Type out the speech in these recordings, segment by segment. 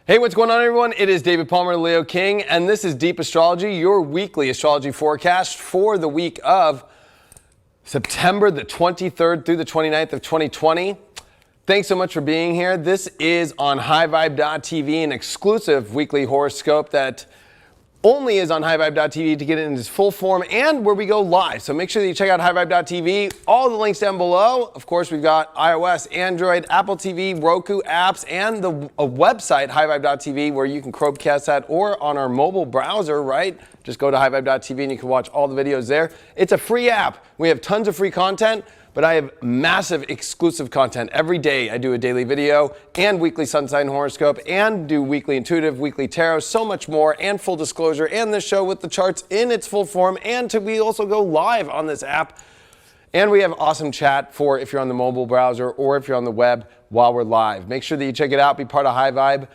Hey, what's going on, everyone? It is David Palmer, Leo King, and this is Deep Astrology, your weekly astrology forecast for the week of September the 23rd through the 29th of 2020. Thanks so much for being here. This is on highvibe.tv, an exclusive weekly horoscope that only is on highvibe.tv to get it in its full form and where we go live. So make sure that you check out highvibe.tv. All the links down below. Of course, we've got iOS, Android, Apple TV, Roku apps, and a website, highvibe.tv, where you can Chromecast that, or on our mobile browser, right? Just go to highvibe.tv and you can watch all the videos there. It's a free app. We have tons of free content, but I have massive exclusive content. Every day I do a daily video and weekly sun sign horoscope and do weekly intuitive, weekly tarot, so much more, and full disclosure, and this show with the charts in its full form, and we also go live on this app. And we have awesome chat for if you're on the mobile browser or if you're on the web while we're live. Make sure that you check it out, be part of highvibe.tv.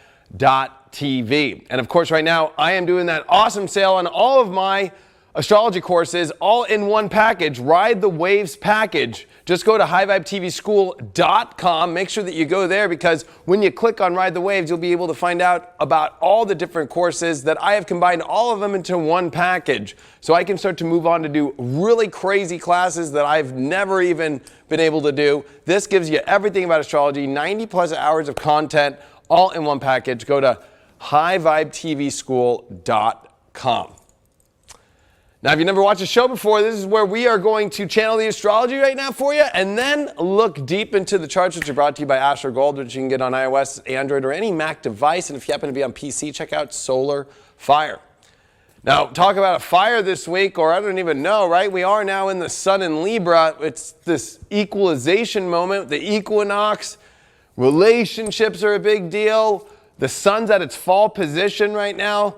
And of course, right now I am doing that awesome sale on all of my astrology courses, all in one package, Ride the Waves package. Just go to highvibetvschool.com. Make sure that you go there, because when you click on Ride the Waves, you'll be able to find out about all the different courses that I have combined all of them into one package. So I can start to move on to do really crazy classes that I've never even been able to do. This gives you everything about astrology, 90 plus hours of content, all in one package. Go to highvibetvschool.com. Now, if you've never watched a show before, this is where we are going to channel the astrology right now for you and then look deep into the charts, which are brought to you by AstroGold, which you can get on iOS, Android, or any Mac device. And if you happen to be on PC, check out Solar Fire. Now, talk about a fire this week, or I don't even know, right? We are now in the sun in Libra. It's this equalization moment, the equinox. Relationships are a big deal. The sun's at its fall position right now.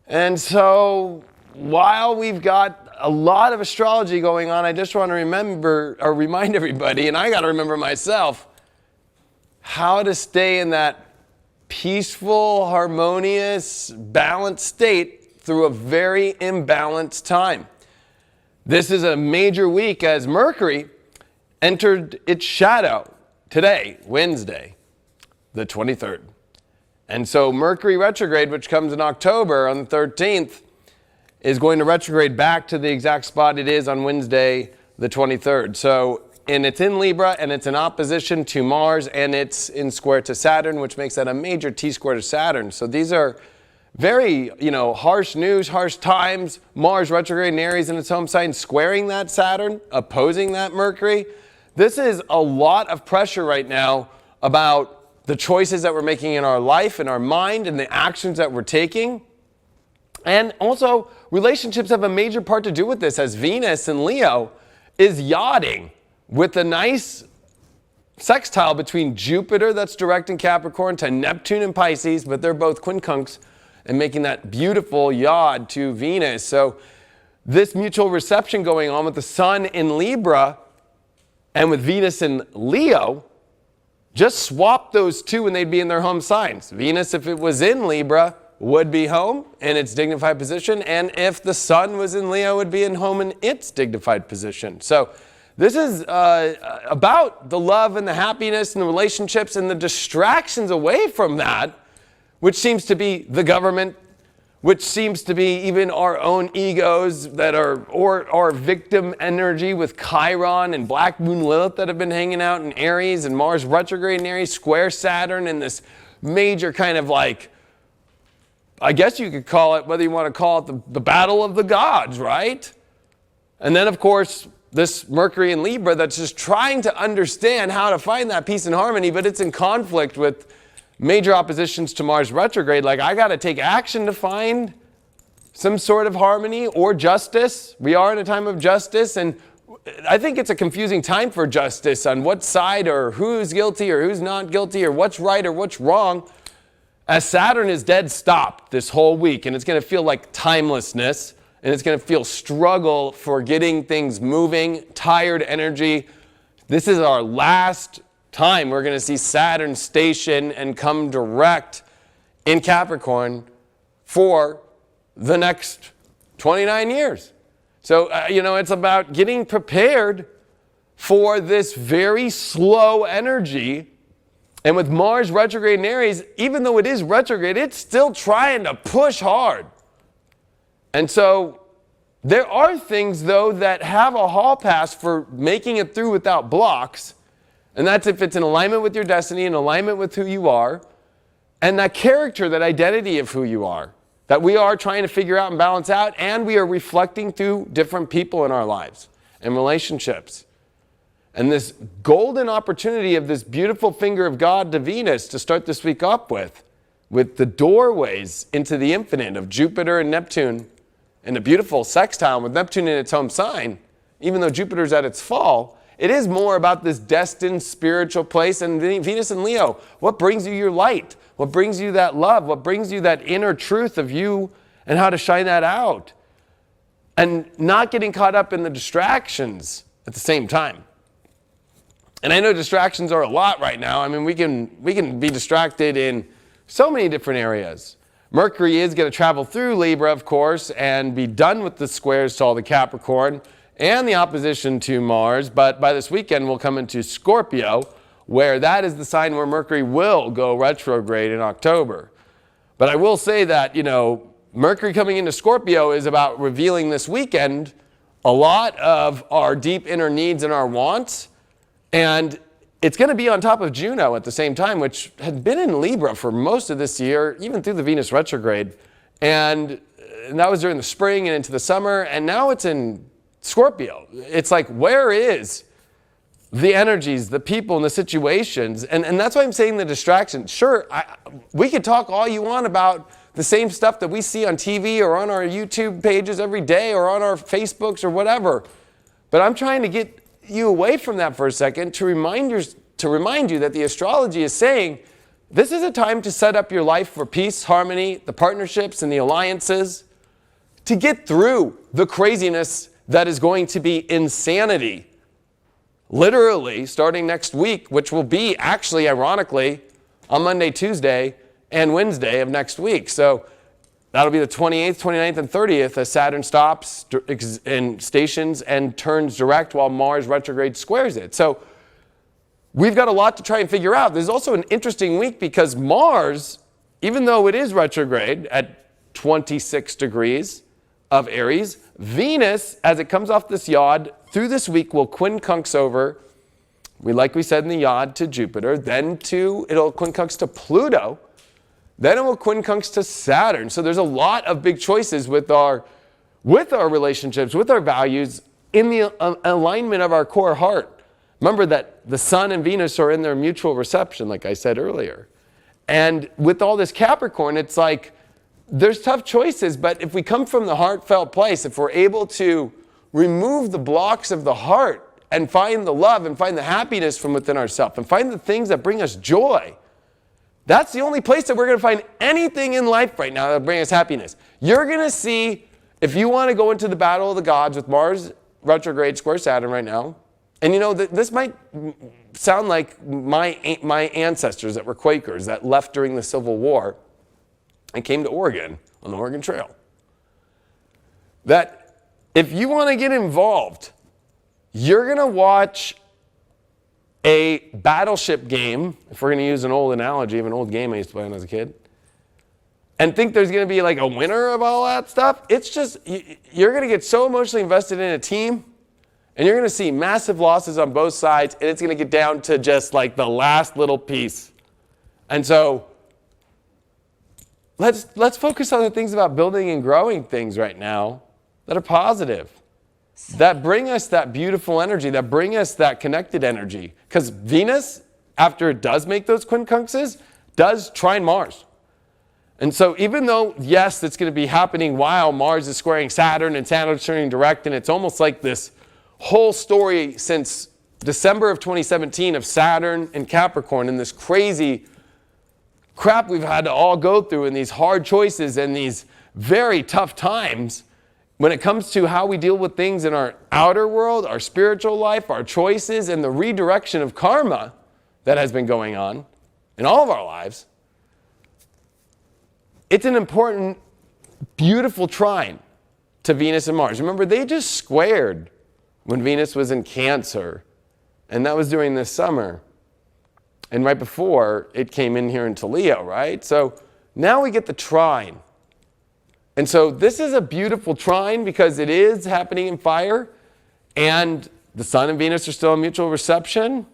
And so while we've got a lot of astrology going on, I just want to remind everybody, and I got to remember myself, how to stay in that peaceful, harmonious, balanced state through a very imbalanced time. This is a major week as Mercury entered its shadow today, Wednesday, the 23rd. And so Mercury Retrograde, which comes in October on the 13th, is going to retrograde back to the exact spot it is on Wednesday, the 23rd. So, and it's in Libra, and it's in opposition to Mars, and it's in square to Saturn, which makes that a major T-square to Saturn. So these are very, harsh news, harsh times. Mars retrograde in Aries in its home sign, squaring that Saturn, opposing that Mercury. This is a lot of pressure right now about the choices that we're making in our life, in our mind, and the actions that we're taking. And also, relationships have a major part to do with this, as Venus in Leo is yachting with a nice sextile between Jupiter, that's direct in Capricorn, to Neptune in Pisces, but they're both quincunx and making that beautiful yacht to Venus. So this mutual reception going on with the Sun in Libra and with Venus in Leo, just swap those two and they'd be in their home signs. Venus, if it was in Libra, would be home in its dignified position, and if the sun was in Leo, would be in home in its dignified position. So this is about the love and the happiness and the relationships and the distractions away from that, which seems to be the government, which seems to be even our own egos that are, or our victim energy with Chiron and Black Moon Lilith that have been hanging out in Aries, and Mars retrograde in Aries, square Saturn, and this major kind of I guess you could call it, whether you want to call it the battle of the gods, right? And then, of course, this Mercury in Libra that's just trying to understand how to find that peace and harmony, but it's in conflict with major oppositions to Mars retrograde. I got to take action to find some sort of harmony or justice. We are in a time of justice, and I think it's a confusing time for justice on what side, or who's guilty or who's not guilty, or what's right or what's wrong, as Saturn is dead stop this whole week, and it's going to feel like timelessness, and it's going to feel struggle for getting things moving, tired energy. This is our last time we're going to see Saturn station and come direct in Capricorn for the next 29 years. So, it's about getting prepared for this very slow energy And with Mars retrograde in Aries, even though it is retrograde, it's still trying to push hard. And so there are things, though, that have a hall pass for making it through without blocks. And that's if it's in alignment with your destiny, in alignment with who you are, and that character, that identity of who you are, that we are trying to figure out and balance out, and we are reflecting through different people in our lives and relationships. And this golden opportunity of this beautiful finger of God to Venus to start this week up with the doorways into the infinite of Jupiter and Neptune, and a beautiful sextile with Neptune in its home sign, even though Jupiter's at its fall, it is more about this destined spiritual place. And Venus and Leo, what brings you your light? What brings you that love? What brings you that inner truth of you and how to shine that out? And not getting caught up in the distractions at the same time. And I know distractions are a lot right now. I mean, we can be distracted in so many different areas. Mercury is going to travel through Libra, of course, and be done with the squares to all the Capricorn and the opposition to Mars. But by this weekend, we'll come into Scorpio, where that is the sign where Mercury will go retrograde in October. But I will say that, Mercury coming into Scorpio is about revealing this weekend a lot of our deep inner needs and our wants. And it's going to be on top of Juno at the same time, which had been in Libra for most of this year, even through the Venus retrograde. And that was during the spring and into the summer. And now it's in Scorpio. It's like, where is the energies, the people, and the situations? And that's why I'm saying the distractions. Sure, we could talk all you want about the same stuff that we see on TV or on our YouTube pages every day or on our Facebooks or whatever. But I'm trying to get you away from that for a second to remind you that the astrology is saying this is a time to set up your life for peace, harmony, the partnerships and the alliances, to get through the craziness that is going to be insanity, literally starting next week, which will be actually, ironically, on Monday, Tuesday, and Wednesday of next week. So that'll be the 28th, 29th, and 30th as Saturn stops and stations and turns direct while Mars retrograde squares it. So we've got a lot to try and figure out. There's also an interesting week because Mars, even though it is retrograde at 26 degrees of Aries, Venus, as it comes off this yod, through this week will quincunx over, like we said in the yod, to Jupiter, then it'll quincunx to Pluto, then it will quincunx to Saturn. So there's a lot of big choices with our relationships, with our values, in the alignment of our core heart. Remember that the Sun and Venus are in their mutual reception, like I said earlier. And with all this Capricorn, it's like there's tough choices, but if we come from the heartfelt place, if we're able to remove the blocks of the heart and find the love and find the happiness from within ourselves and find the things that bring us joy, that's the only place that we're going to find anything in life right now that will bring us happiness. You're going to see, if you want to go into the battle of the gods with Mars retrograde square Saturn right now, and this might sound like my ancestors that were Quakers that left during the Civil War and came to Oregon on the Oregon Trail. That if you want to get involved, you're going to watch a battleship game, if we're going to use an old analogy of an old game I used to play when I was a kid, and think there's going to be like a winner of all that stuff. It's just, you're going to get so emotionally invested in a team, and you're going to see massive losses on both sides, and it's going to get down to just like the last little piece. And so let's focus on the things about building and growing things right now that are positive, that bring us that beautiful energy, that bring us that connected energy. Because Venus, after it does make those quincunxes, does trine Mars. And so even though, yes, it's going to be happening while Mars is squaring Saturn and Saturn's turning direct, and it's almost like this whole story since December of 2017 of Saturn and Capricorn and this crazy crap we've had to all go through and these hard choices and these very tough times when it comes to how we deal with things in our outer world, our spiritual life, our choices, and the redirection of karma that has been going on in all of our lives. It's an important, beautiful trine to Venus and Mars. Remember, they just squared when Venus was in Cancer, and that was during this summer. And right before, it came in here into Leo, right? So now we get the trine. And so this is a beautiful trine because it is happening in fire, and the Sun and Venus are still in mutual reception.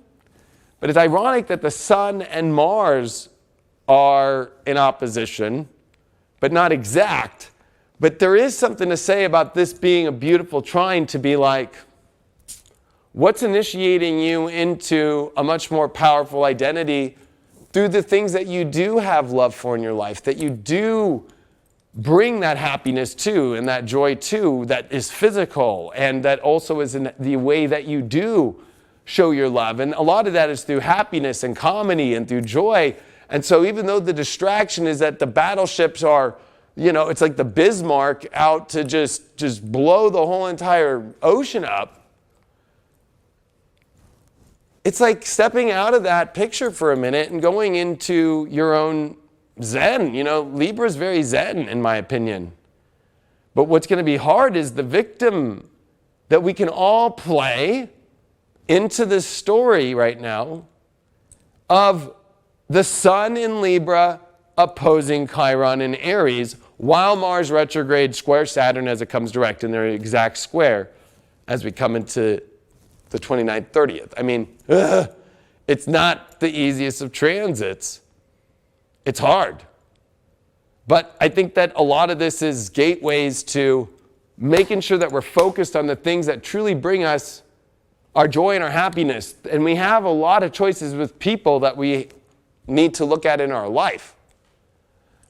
But it's ironic that the Sun and Mars are in opposition, but not exact. But there is something to say about this being a beautiful trine, to be like, what's initiating you into a much more powerful identity through the things that you do have love for in your life, that you do bring that happiness to and that joy to, that is physical, and that also is in the way that you do show your love. And a lot of that is through happiness and comedy and through joy. And so even though the distraction is that the battleships are, you know, it's like the Bismarck out to just blow the whole entire ocean up, it's like stepping out of that picture for a minute and going into your own Zen. You know, Libra is very Zen, in my opinion. But what's going to be hard is the victim that we can all play into this story right now of the Sun in Libra opposing Chiron in Aries, while Mars retrograde squares Saturn as it comes direct in their exact square as we come into the 29th, 30th. I mean, it's not the easiest of transits. It's hard. But I think that a lot of this is gateways to making sure that we're focused on the things that truly bring us our joy and our happiness. And we have a lot of choices with people that we need to look at in our life.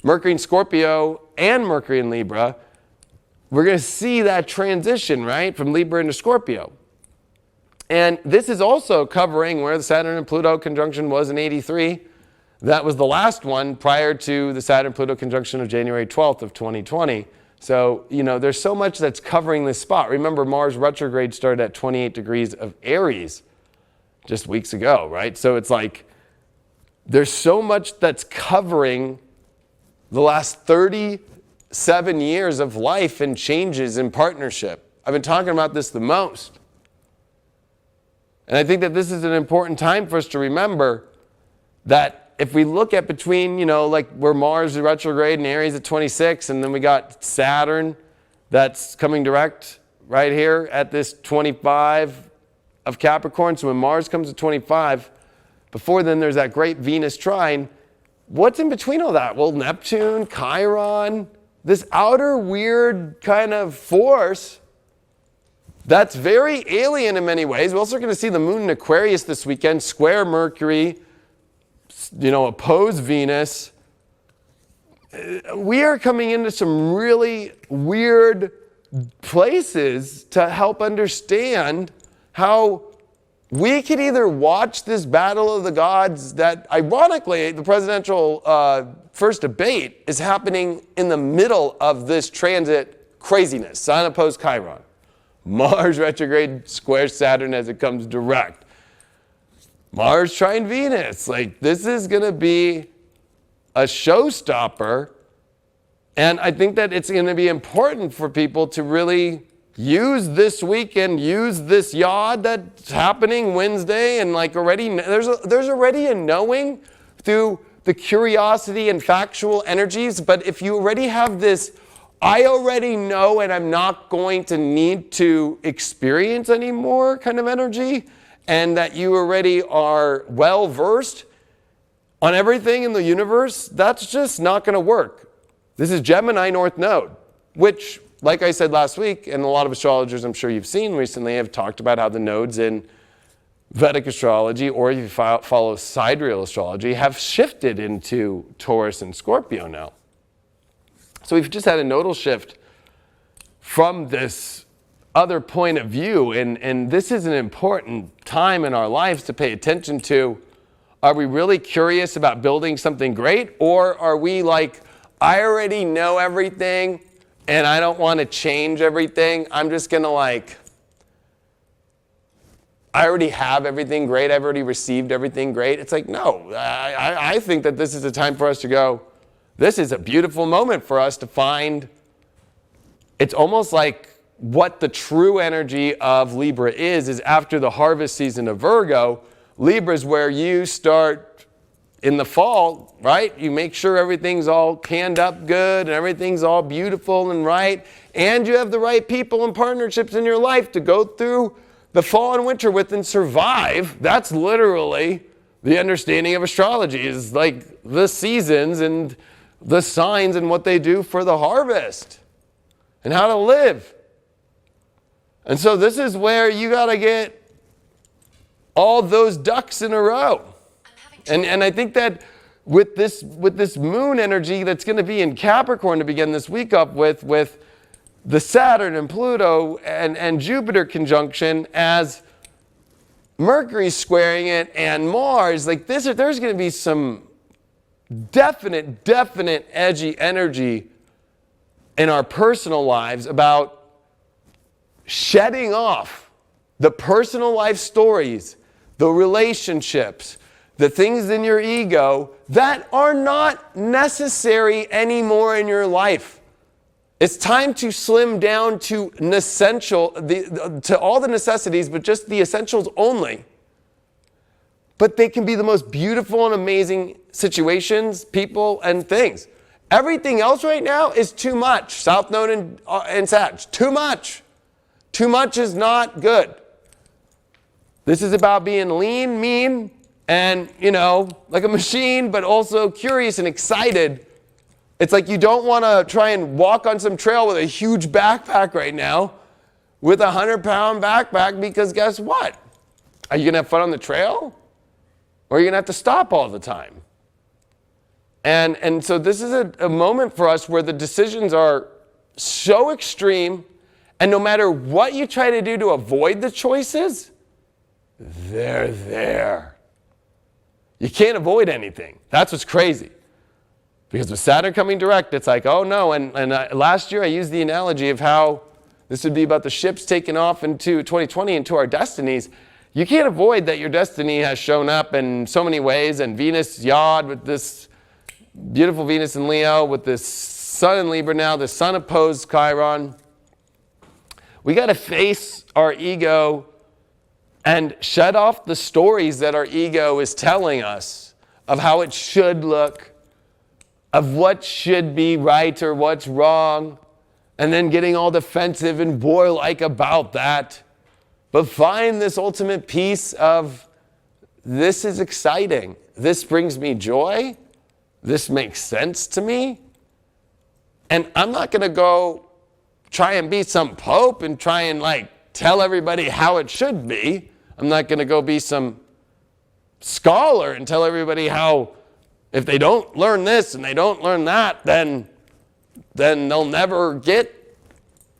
Mercury in Scorpio and Mercury in Libra, we're going to see that transition, right, from Libra into Scorpio. And this is also covering where the Saturn and Pluto conjunction was in 83. That was the last one prior to the Saturn-Pluto conjunction of January 12th of 2020. So, you know, there's so much that's covering this spot. Remember, Mars retrograde started at 28 degrees of Aries just weeks ago, right? So it's like there's so much that's covering the last 37 years of life and changes in partnership. I've been talking about this the most. And I think that this is an important time for us to remember that if we look at between, you know, like where Mars retrograde and Aries at 26, and then we got Saturn that's coming direct right here at this 25 of Capricorn. So when Mars comes to 25, before then there's that great Venus trine. What's in between all that? Well, Neptune, Chiron, this outer weird kind of force that's very alien in many ways. We're also going to see the moon in Aquarius this weekend, square Mercury, you know, oppose Venus. We are coming into some really weird places to help understand how we could either watch this battle of the gods that, ironically, the presidential first debate is happening in the middle of this transit craziness. Sun opposed Chiron. Mars retrograde squares Saturn as it comes direct. Mars trine Venus. Like, this is going to be a showstopper. And I think that it's going to be important for people to really use this weekend, use this yod that's happening Wednesday. And like already, there's already a knowing through the curiosity and factual energies. But if you already have this, I already know and I'm not going to need to experience anymore kind of energy, and that you already are well versed on everything in the universe, that's just not going to work. This is Gemini North Node, which, like I said last week, and a lot of astrologers I'm sure you've seen recently have talked about how the nodes in Vedic astrology, or if you follow sidereal astrology, have shifted into Taurus and Scorpio now. So we've just had a nodal shift from this other point of view, and this is an important time in our lives to pay attention to. Are we really curious about building something great, or are we like, I already know everything and I don't want to change everything. I'm just going to like, I already have everything great. I've already received everything great. It's like, no, I think that this is a time for us to go, this is a beautiful moment for us to find, it's almost like what the true energy of Libra is after the harvest season of Virgo. Libra is where you start in the fall, right, you make sure everything's all canned up good and everything's all beautiful and right, and you have the right people and partnerships in your life to go through the fall and winter with and survive. That's literally the understanding of astrology, is like the seasons and the signs and what they do for the harvest and how to live. And so this is where you got to get all those ducks in a row. And I think that with this moon energy that's going to be in Capricorn to begin this week up with the Saturn and Pluto and Jupiter conjunction, as Mercury squaring it and Mars, like this, there's going to be some definite edgy energy in our personal lives about shedding off the personal life stories, the relationships, the things in your ego that are not necessary anymore in your life. It's time to slim down to to all the necessities, but just the essentials only. But they can be the most beautiful and amazing situations, people, and things. Everything else right now is too much. South Node and Sag, too much. Too much is not good. This is about being lean, mean, and, like a machine, but also curious and excited. It's like you don't want to try and walk on some trail with a huge backpack right now, with a 100-pound backpack, because guess what? Are you going to have fun on the trail? Or are you going to have to stop all the time? And so this is a moment for us where the decisions are so extreme, and no matter what you try to do to avoid the choices, they're there. You can't avoid anything. That's what's crazy. Because with Saturn coming direct, it's like, oh no. And last year I used the analogy of how this would be about the ships taking off into 2020, into our destinies. You can't avoid that your destiny has shown up in so many ways. And Venus, Yod, with this beautiful Venus in Leo, with this Sun in Libra now, the Sun opposed Chiron. We got to face our ego and shut off the stories that our ego is telling us of how it should look, of what should be right or what's wrong, and then getting all defensive and warlike about that. But find this ultimate peace of, this is exciting. This brings me joy. This makes sense to me. And I'm not going to go try and be some pope and try and tell everybody how it should be. I'm not going to go be some scholar and tell everybody how, if they don't learn this and they don't learn that, then they'll never get,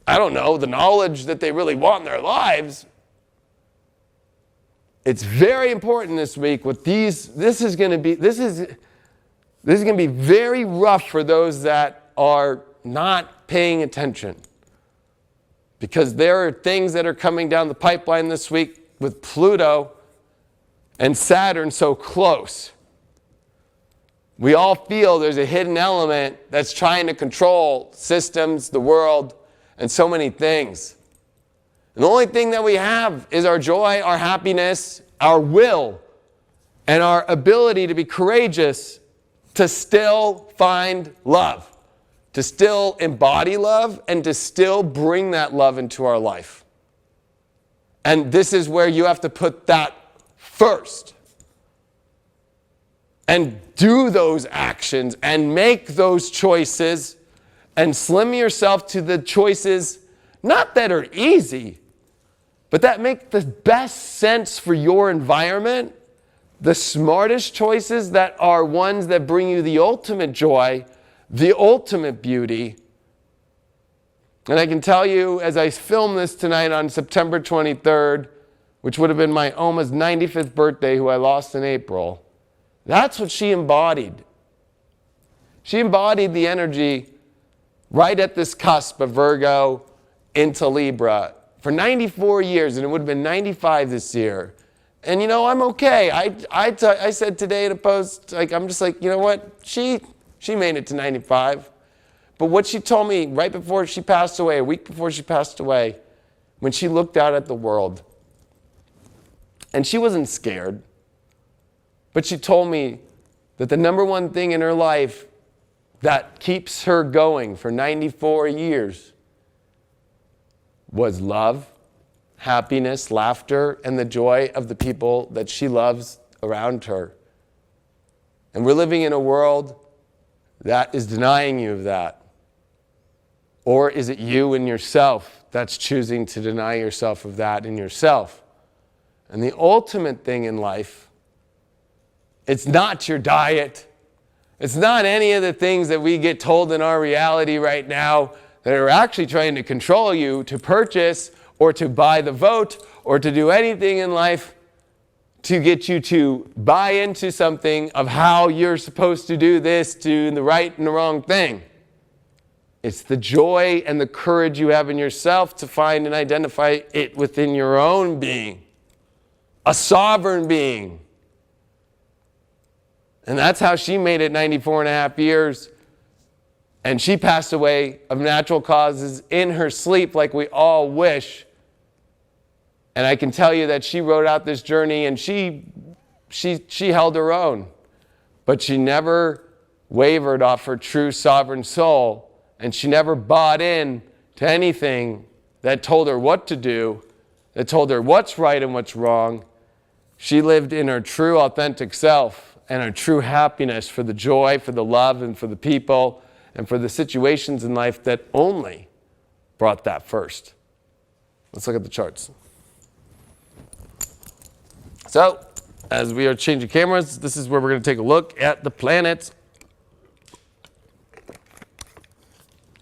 the knowledge that they really want in their lives. It's very important this week with these. This is going to be very rough for those that are not paying attention, because there are things that are coming down the pipeline this week with Pluto and Saturn so close. We all feel there's a hidden element that's trying to control systems, the world, and so many things. And the only thing that we have is our joy, our happiness, our will, and our ability to be courageous to still find love, to still embody love, and to still bring that love into our life. And this is where you have to put that first. And do those actions and make those choices and slim yourself to the choices, not that are easy, but that make the best sense for your environment, the smartest choices that are ones that bring you the ultimate joy, the ultimate beauty. And I can tell you, as I film this tonight on September 23rd, which would have been my Oma's 95th birthday, who I lost in April, that's what she embodied. She embodied the energy right at this cusp of Virgo into Libra for 94 years, and it would have been 95 this year. And I'm okay. I said today in a post, I'm just like, you know what? She made it to 95. But what she told me right before she passed away, a week before she passed away, when she looked out at the world, and she wasn't scared, but she told me that the number one thing in her life that keeps her going for 94 years was love, happiness, laughter, and the joy of the people that she loves around her. And we're living in a world that is denying you of that. Or is it you and yourself that's choosing to deny yourself of that in yourself? And the ultimate thing in life, it's not your diet. It's not any of the things that we get told in our reality right now that are actually trying to control you to purchase or to buy the vote or to do anything in life to get you to buy into something of how you're supposed to do this, do the right and the wrong thing. It's the joy and the courage you have in yourself to find and identify it within your own being. A sovereign being. And that's how she made it 94 and a half years. And she passed away of natural causes in her sleep like we all wish. And I can tell you that she wrote out this journey and she held her own. But she never wavered off her true sovereign soul. And she never bought in to anything that told her what to do, that told her what's right and what's wrong. She lived in her true authentic self and her true happiness for the joy, for the love, and for the people, and for the situations in life that only brought that first. Let's look at the charts. So, as we are changing cameras, this is where we're going to take a look at the planets.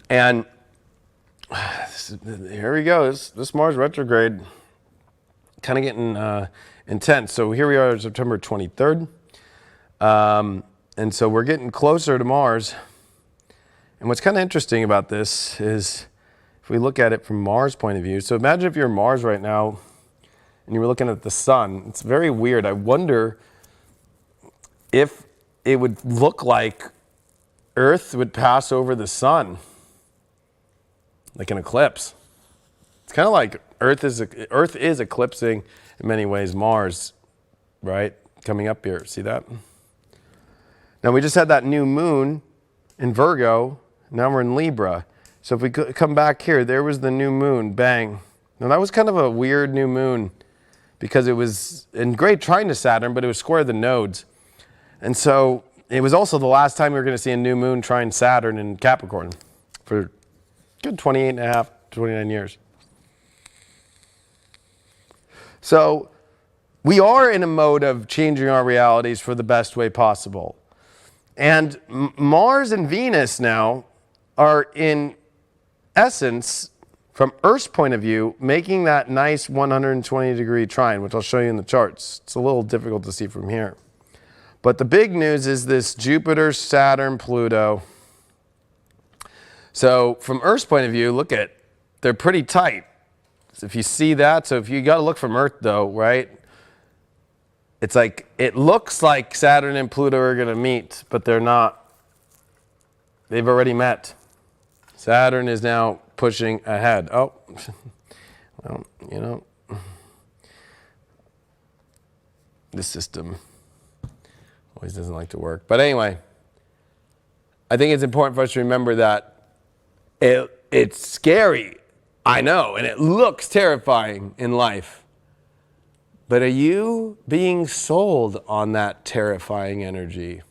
And here we go. This Mars retrograde kind of getting intense. So here we are, September 23rd. And so we're getting closer to Mars. And what's kind of interesting about this is if we look at it from Mars' point of view. So imagine if you're Mars right now and you were looking at the sun. It's very weird. I wonder if it would look like Earth would pass over the sun, like an eclipse. It's kind of like Earth is eclipsing in many ways Mars, right? Coming up here. See that? Now we just had that new moon in Virgo. Now we're in Libra. So if we come back here, there was the new moon. Bang. Now that was kind of a weird new moon because it was in great trine to Saturn, but it was square the nodes. And so it was also the last time we were going to see a new moon trine Saturn in Capricorn for good 28 and a half, 29 years. So we are in a mode of changing our realities for the best way possible. And Mars and Venus now are in essence, from Earth's point of view, making that nice 120-degree trine, which I'll show you in the charts. It's a little difficult to see from here. But the big news is this Jupiter, Saturn, Pluto. So from Earth's point of view, look at, they're pretty tight. So if you see that, so if you got to look from Earth though, right? It's like, it looks like Saturn and Pluto are going to meet, but they're not. They've already met. Saturn is now pushing ahead. Oh, well, you know, this system always doesn't like to work. But anyway, I think it's important for us to remember that it's scary, I know, and it looks terrifying in life. But are you being sold on that terrifying energy?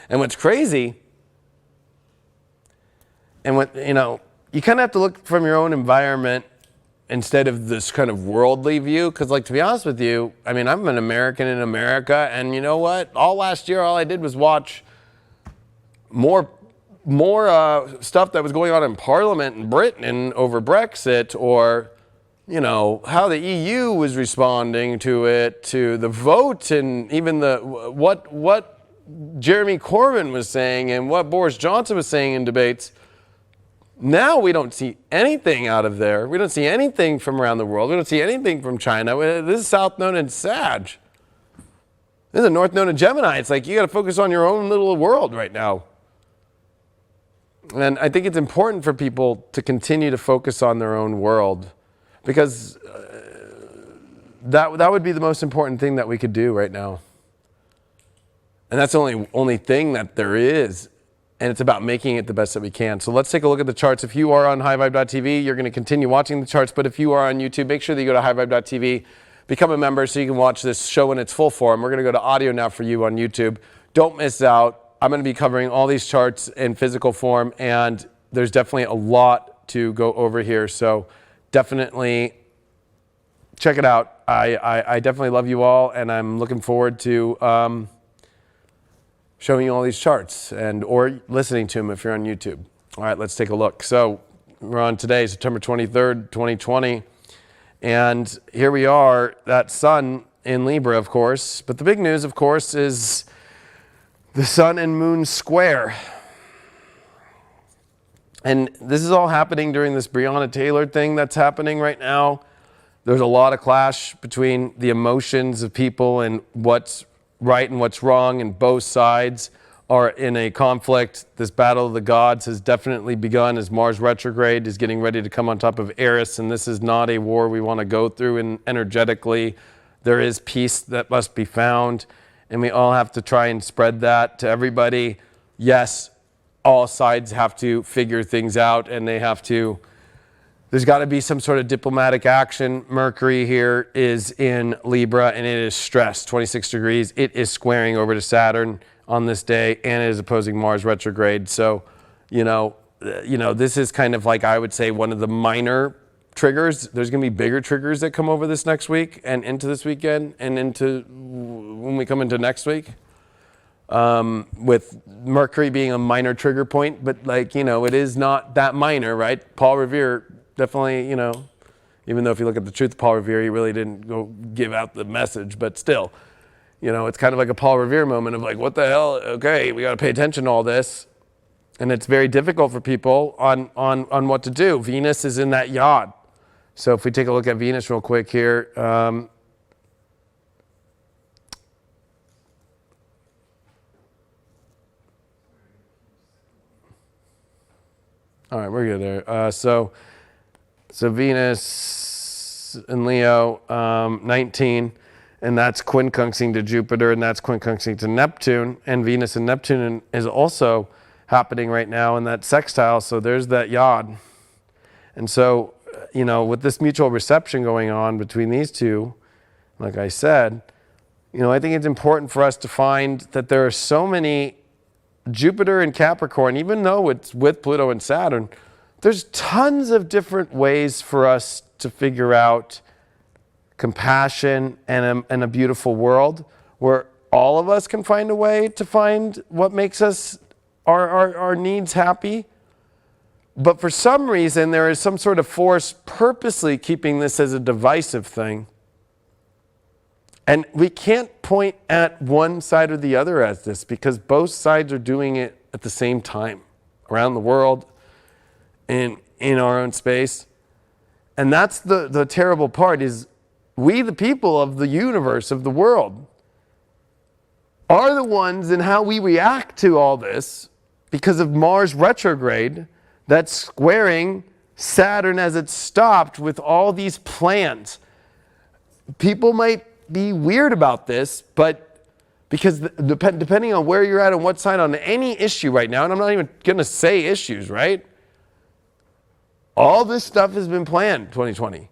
And what's crazy, and what, you know, you kind of have to look from your own environment instead of this kind of worldly view. Because, like, to be honest with you, I mean, I'm an American in America, and you know what? All last year, all I did was watch more stuff that was going on in Parliament in Britain over Brexit, or you know, how the EU was responding to it, to the vote, and even what Jeremy Corbyn was saying and what Boris Johnson was saying in debates. Now we don't see anything out of there. We don't see anything from around the world. We don't see anything from China. This is South Node and Sag. This is a North Node and Gemini. It's like you got to focus on your own little world right now. And I think it's important for people to continue to focus on their own world, because that would be the most important thing that we could do right now. And that's the only thing that there is. And it's about making it the best that we can. So let's take a look at the charts. If you are on highvibe.tv, you're going to continue watching the charts. But if you are on YouTube, make sure that you go to highvibe.tv, become a member so you can watch this show in its full form. We're going to go to audio now for you on YouTube. Don't miss out. I'm going to be covering all these charts in physical form, and there's definitely a lot to go over here. So definitely check it out. I definitely love you all, and I'm looking forward to showing you all these charts or listening to them if you're on YouTube. All right, let's take a look. So we're on today, September 23rd, 2020. And here we are, that sun in Libra, of course. But the big news, of course, is the sun and moon square. And this is all happening during this Breonna Taylor thing that's happening right now. There's a lot of clash between the emotions of people and what's right and what's wrong, and both sides are in a conflict. This battle of the gods has definitely begun as Mars Retrograde is getting ready to come on top of Aries, and this is not a war we want to go through. And energetically, there is peace that must be found, and we all have to try and spread that to everybody. Yes, all sides have to figure things out, and there's got to be some sort of diplomatic action. Mercury here is in Libra, and it is stressed, 26 degrees. It is squaring over to Saturn on this day, and it is opposing Mars retrograde. So, this is kind of like, I would say, one of the minor triggers. There's going to be bigger triggers that come over this next week and into this weekend and into when we come into next week. With Mercury being a minor trigger point, but it is not that minor, right? Paul Revere definitely, even though if you look at the truth of Paul Revere, he really didn't go give out the message, but still, it's kind of like a Paul Revere moment of like, what the hell? Okay, we got to pay attention to all this. And it's very difficult for people on what to do. Venus is in that yod. So if we take a look at Venus real quick here, all right, we're good there. So Venus in Leo, 19, and that's quincunxing to Jupiter, and that's quincunxing to Neptune, and Venus and Neptune is also happening right now in that sextile, so there's that yod. And so, with this mutual reception going on between these two, like I said, I think it's important for us to find that there are so many Jupiter and Capricorn, even though it's with Pluto and Saturn, there's tons of different ways for us to figure out compassion and a beautiful world where all of us can find a way to find what makes us our needs happy. But for some reason, there is some sort of force purposely keeping this as a divisive thing. And we can't point at one side or the other as this, because both sides are doing it at the same time around the world and in our own space. And that's the terrible part, is we, the people of the universe, of the world, are the ones in how we react to all this because of Mars retrograde that's squaring Saturn as it stopped with all these plans. People might be weird about this, but because depending on where you're at and what side on any issue right now, and I'm not even going to say issues, right? All this stuff has been planned 2020.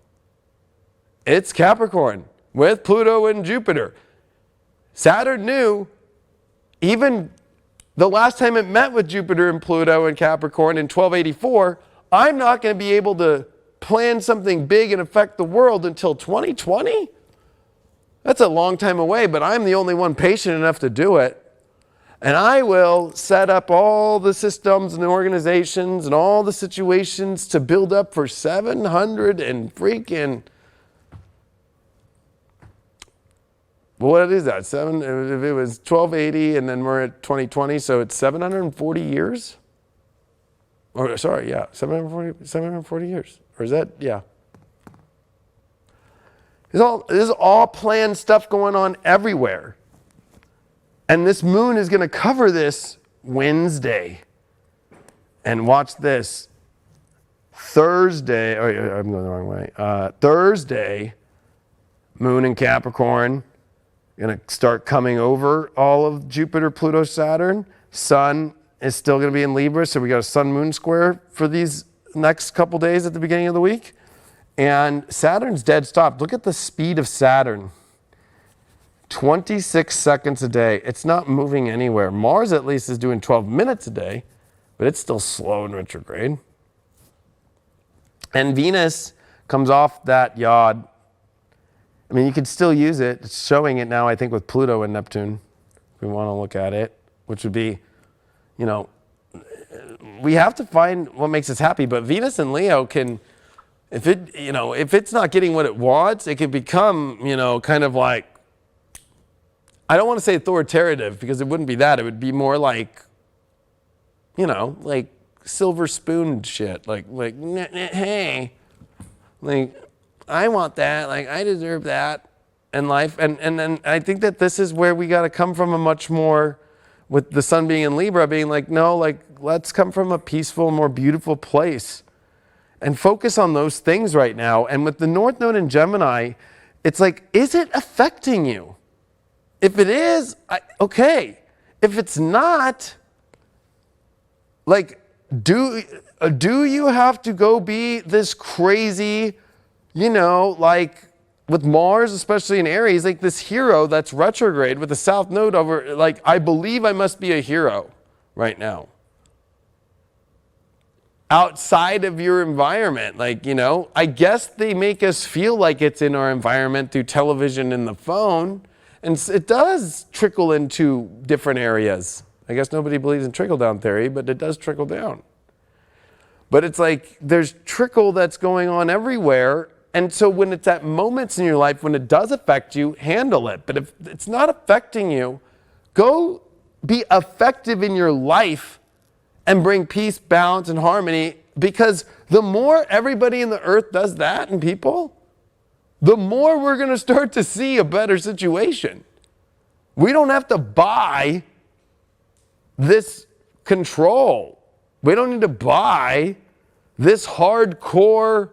It's Capricorn with Pluto and Jupiter. Saturn knew, even the last time it met with Jupiter and Pluto and Capricorn in 1284, I'm not going to be able to plan something big and affect the world until 2020? That's a long time away, but I'm the only one patient enough to do it. And I will set up all the systems and the organizations and all the situations to build up for 700 and freaking... Well, what is that? If it was 1280 and then we're at 2020, so it's 740 years? Or sorry, yeah, 740 years. Or is that, yeah. This is all planned stuff going on everywhere. And this moon is going to cover this Wednesday. And watch this. Thursday, I'm going the wrong way. Thursday, moon in Capricorn, going to start coming over all of Jupiter, Pluto, Saturn. Sun is still going to be in Libra, so we got a sun-moon square for these next couple days at the beginning of the week. And Saturn's dead stop. Look at the speed of Saturn. 26 seconds a day. It's not moving anywhere. Mars at least is doing 12 minutes a day, but it's still slow in retrograde. And Venus comes off that yod. I mean, you can still use it. It's showing it now, I think, with Pluto and Neptune, if we want to look at it, which would be, you know, we have to find what makes us happy. But Venus and Leo can, if it's not getting what it wants, it can become, kind of like, I don't want to say authoritative because it wouldn't be that. It would be more like, like silver spoon shit. Like, hey, like, I want that. Like, I deserve that in life. And then I think that this is where we got to come from a much more, with the sun being in Libra, being like, no, like, let's come from a peaceful, more beautiful place and focus on those things right now. And with the North Node in Gemini, it's like, is it affecting you? If it is, okay. If it's not, like, do you have to go be this crazy, like with Mars, especially in Aries, like this hero that's retrograde with the South Node over, like, I believe I must be a hero right now. Outside of your environment, like, I guess they make us feel like it's in our environment through television and the phone. And it does trickle into different areas. I guess nobody believes in trickle-down theory, but it does trickle down. But it's like there's trickle that's going on everywhere. And so when it's at moments in your life when it does affect you, handle it. But if it's not affecting you, go be effective in your life and bring peace, balance, and harmony. Because the more everybody in the earth does that and people, the more we're going to start to see a better situation. We don't have to buy this control. We don't need to buy this hardcore,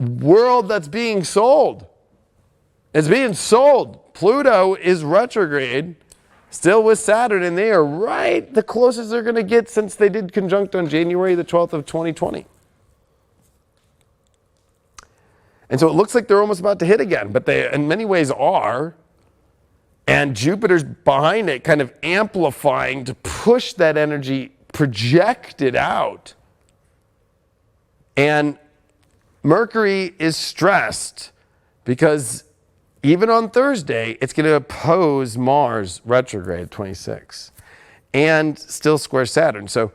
world that's being sold. It's being sold. Pluto is retrograde, still with Saturn, and they are right the closest they're going to get since they did conjunct on January the 12th of 2020. And so it looks like they're almost about to hit again, but they in many ways are. And Jupiter's behind it, kind of amplifying to push that energy, project it out. And Mercury is stressed because even on Thursday, it's going to oppose Mars retrograde 26 and still square Saturn. So,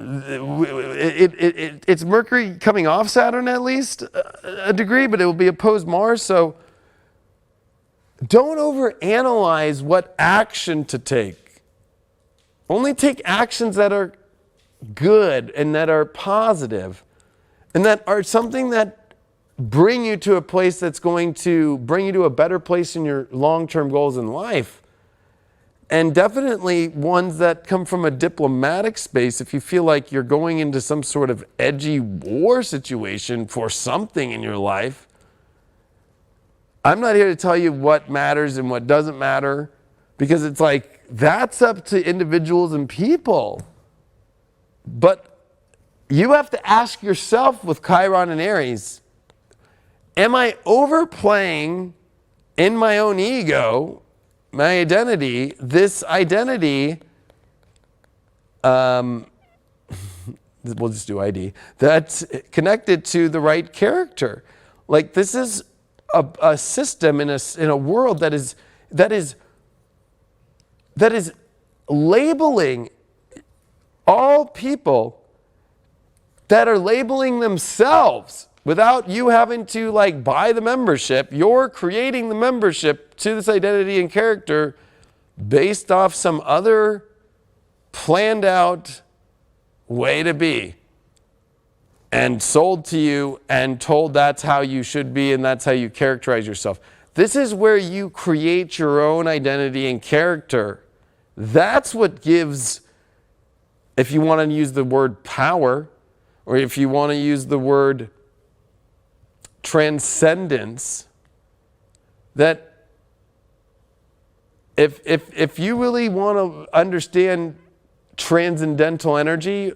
it's Mercury coming off Saturn at least a degree, but it will be opposed Mars. So don't overanalyze what action to take. Only take actions that are good and that are positive and that are something that bring you to a place that's going to bring you to a better place in your long-term goals in life. And definitely ones that come from a diplomatic space. If you feel like you're going into some sort of edgy war situation for something in your life, I'm not here to tell you what matters and what doesn't matter, because it's like, that's up to individuals and people. But you have to ask yourself with Chiron and Aries, am I overplaying in my own ego, my identity, this identity, we'll just do ID, that's connected to the right character? Like, this is a system in a world that is labeling all people that are labeling themselves without you having to buy the membership. You're creating the membership to this identity and character based off some other planned out way to be, and sold to you and told that's how you should be and that's how you characterize yourself. This is where you create your own identity and character. That's what gives, if you want to use the word power, or if you want to use the word transcendence that if you really want to understand transcendental energy,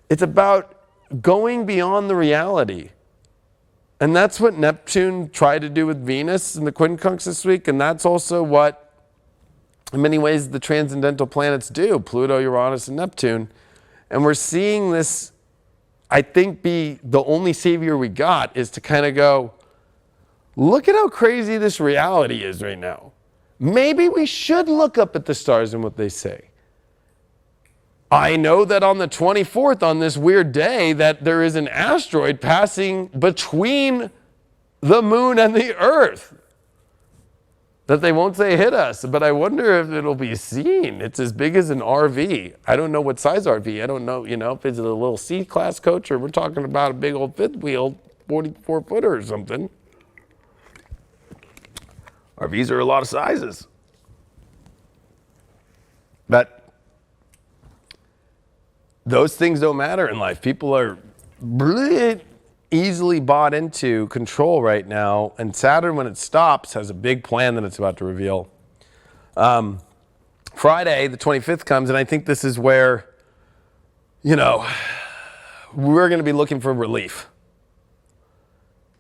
it's about going beyond the reality. And that's what Neptune tried to do with Venus in the quincunx this week, and that's also what, in many ways, the transcendental planets do, Pluto, Uranus, and Neptune. And we're seeing this, I think, be the only savior we got, is to kind of go, look at how crazy this reality is right now. Maybe we should look up at the stars and what they say. I know that on the 24th, on this weird day, that there is an asteroid passing between the moon and the earth that they won't say hit us, but I wonder if it'll be seen. It's as big as an RV. I don't know what size RV. I don't know, if it's a little C-class coach or we're talking about a big old fifth wheel, 44-footer or something. RVs are a lot of sizes. But those things don't matter in life. People are really easily bought into control right now. And Saturn, when it stops, has a big plan that it's about to reveal. Friday, the 25th comes, and I think this is where, we're going to be looking for relief.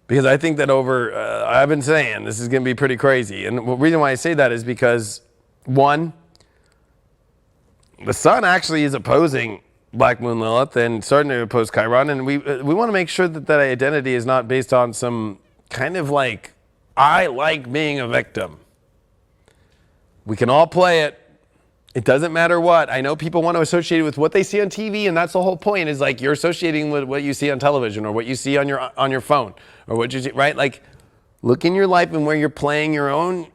Because I think that I've been saying this is going to be pretty crazy. And the reason why I say that is because, one, the sun actually is opposing Black Moon Lilith and starting to oppose Chiron, and we want to make sure that that identity is not based on some kind of like, I like being a victim. We can all play it. It doesn't matter what. I know people want to associate it with what they see on TV, and that's the whole point, is like you're associating with what you see on television or what you see on your phone or what you see, right? Like, look in your life and where you're playing your own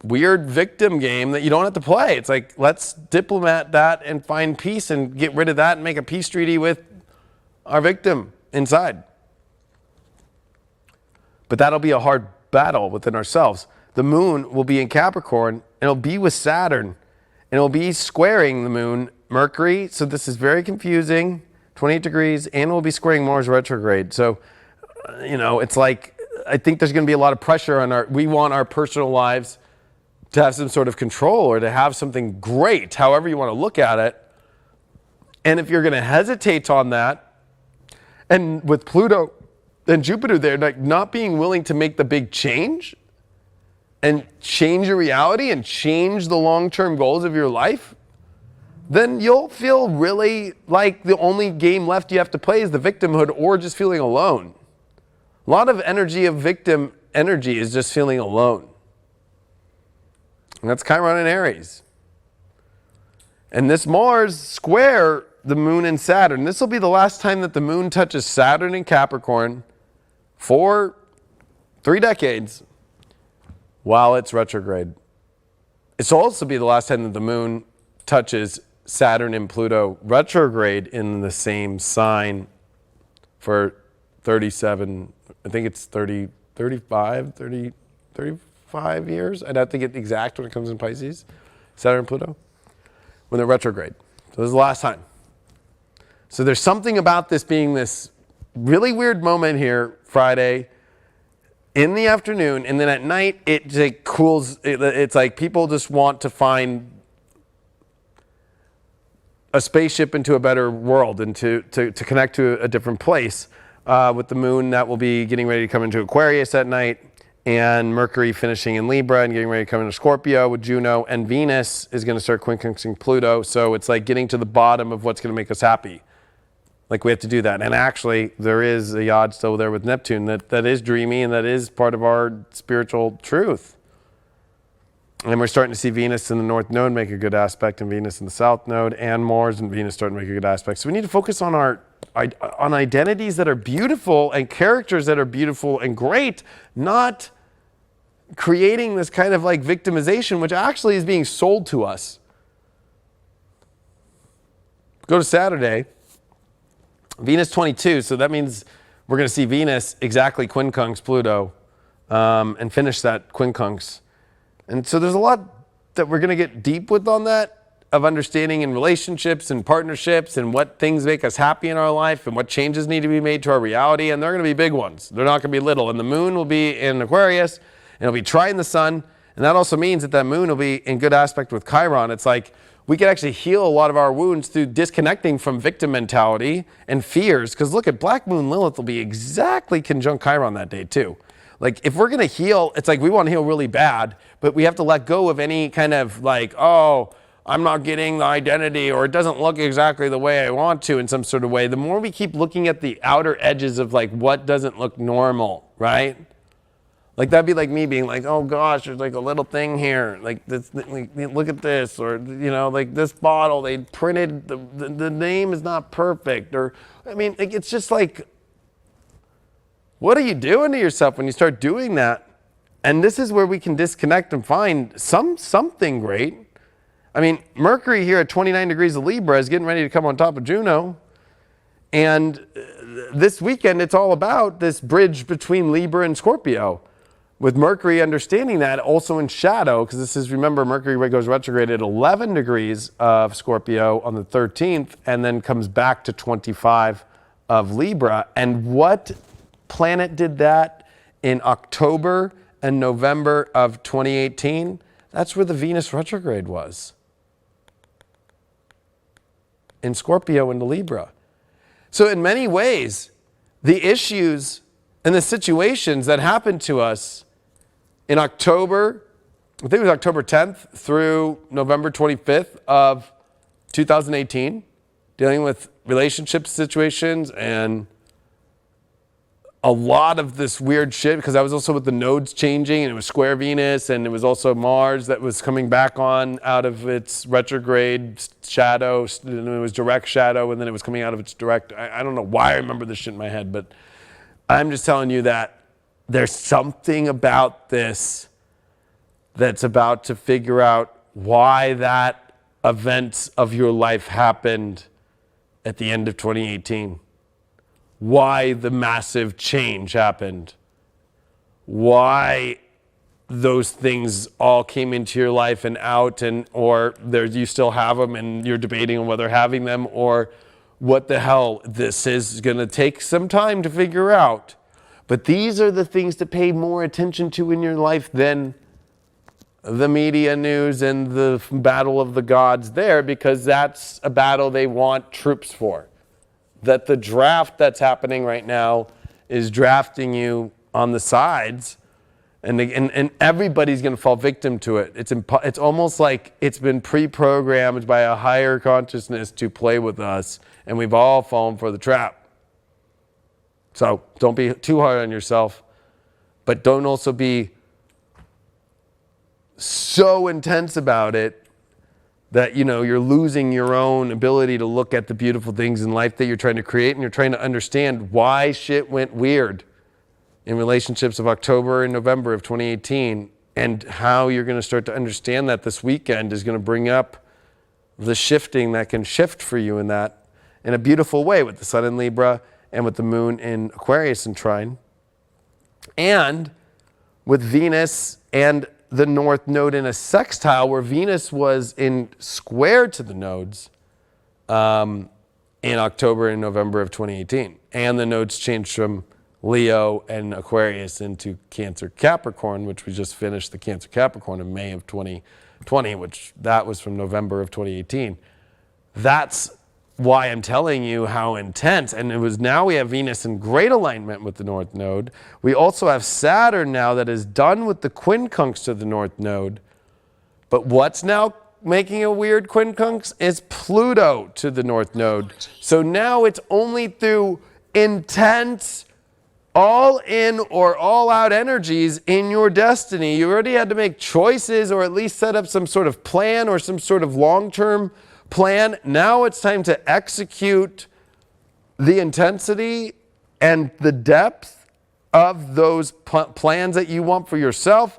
weird victim game that you don't have to play. It's like, let's diplomat that and find peace and get rid of that and make a peace treaty with our victim inside. But that'll be a hard battle within ourselves. The moon will be in Capricorn, and it'll be with Saturn, and it'll be squaring the moon, Mercury. So this is very confusing, 28 degrees, and it'll be squaring Mars Retrograde. So, it's like, I think there's going to be a lot of pressure on we want our personal lives to have some sort of control or to have something great, however you want to look at it. And if you're going to hesitate on that, and with Pluto and Jupiter there, like not being willing to make the big change and change your reality and change the long-term goals of your life, then you'll feel really like the only game left you have to play is the victimhood or just feeling alone. A lot of energy of victim energy is just feeling alone. And that's Chiron and Aries. And this Mars square the moon and Saturn. This will be the last time that the moon touches Saturn in Capricorn for 3 decades while it's retrograde. This will also be the last time that the moon touches Saturn and Pluto retrograde in the same sign for 37, I think it's 35 years. I'd have to get the exact when it comes in Pisces, Saturn and Pluto, when they're retrograde. So this is the last time. So there's something about this being this really weird moment here, Friday, in the afternoon, and then at night it just cools. It's like people just want to find a spaceship into a better world and to connect to a different place. With the moon, that will be getting ready to come into Aquarius at night, and Mercury finishing in Libra and getting ready to come into Scorpio with Juno, and Venus is going to start quincunxing Pluto. So it's like getting to the bottom of what's going to make us happy. Like we have to do that. And actually, there is a yod still there with Neptune that is dreamy and that is part of our spiritual truth. And we're starting to see Venus in the North Node make a good aspect, and Venus in the South Node, and Mars and Venus starting to make a good aspect. So we need to focus on on identities that are beautiful and characters that are beautiful and great, not creating this kind of like victimization, which actually is being sold to us. Go to Saturday, Venus 22, so that means we're going to see Venus exactly quincunx Pluto and finish that quincunx. And so there's a lot that we're going to get deep with on that. of understanding in relationships and partnerships and what things make us happy in our life and what changes need to be made to our reality. And they're going to be big ones. They're not going to be little. And the moon will be in Aquarius, and it'll be trine the sun. And that also means that moon will be in good aspect with Chiron. It's like we can actually heal a lot of our wounds through disconnecting from victim mentality and fears. Because look at Black Moon Lilith will be exactly conjunct Chiron that day too. Like if we're going to heal, it's like we want to heal really bad, but we have to let go of any kind of like, oh, I'm not getting the identity, or it doesn't look exactly the way I want to in some sort of way. The more we keep looking at the outer edges of like what doesn't look normal, right? Like that'd be like me being like, oh gosh, there's like a little thing here. Like this, like, look at this, or you know, like this bottle, they printed, the name is not perfect. Or, I mean, like, it's just like, what are you doing to yourself when you start doing that? And this is where we can disconnect and find something great. I mean, Mercury here at 29 degrees of Libra is getting ready to come on top of Juno. And this weekend, it's all about this bridge between Libra and Scorpio. With Mercury understanding that, also in shadow, because this is, remember, Mercury goes retrograde at 11 degrees of Scorpio on the 13th, and then comes back to 25 of Libra. And what planet did that in October and November of 2018? That's where the Venus retrograde was. In Scorpio into Libra. So in many ways, the issues and the situations that happened to us in October, I think it was October 10th through November 25th of 2018, dealing with relationship situations and a lot of this weird shit, because I was also with the nodes changing, and it was square Venus, and it was also Mars that was coming back on out of its retrograde shadow, and it was direct shadow, and then it was coming out of its direct. I don't know why I remember this shit in my head, but I'm just telling you that there's something about this that's about to figure out why that events of your life happened at the end of 2018. Why the massive change happened, why those things all came into your life and out, and or there you still have them and you're debating on whether having them, or what the hell this is going to take some time to figure out. But these are the things to pay more attention to in your life than the media news and the battle of the gods there, because that's a battle they want troops for. That the draft that's happening right now is drafting you on the sides, and everybody's going to fall victim to it. It's almost like it's been pre-programmed by a higher consciousness to play with us, and we've all fallen for the trap. So don't be too hard on yourself, but don't also be so intense about it that, you know, you're losing your own ability to look at the beautiful things in life that you're trying to create, and you're trying to understand why shit went weird in relationships of October and November of 2018, and how you're going to start to understand that this weekend is going to bring up the shifting that can shift for you in that in a beautiful way, with the sun in Libra and with the moon in Aquarius and Trine, and with Venus and the North Node in a sextile, where Venus was in square to the nodes in October and November of 2018. And the nodes changed from Leo and Aquarius into Cancer Capricorn, which we just finished the Cancer Capricorn in May of 2020, which that was from November of 2018. That's why I'm telling you how intense. And it was, now we have Venus in great alignment with the North Node. We also have Saturn now that is done with the quincunx to the North Node. But what's now making a weird quincunx is Pluto to the North Node. So now it's only through intense, all in or all out energies in your destiny. You already had to make choices, or at least set up some sort of plan or some sort of long-term plan. Now it's time to execute the intensity and the depth of those plans that you want for yourself,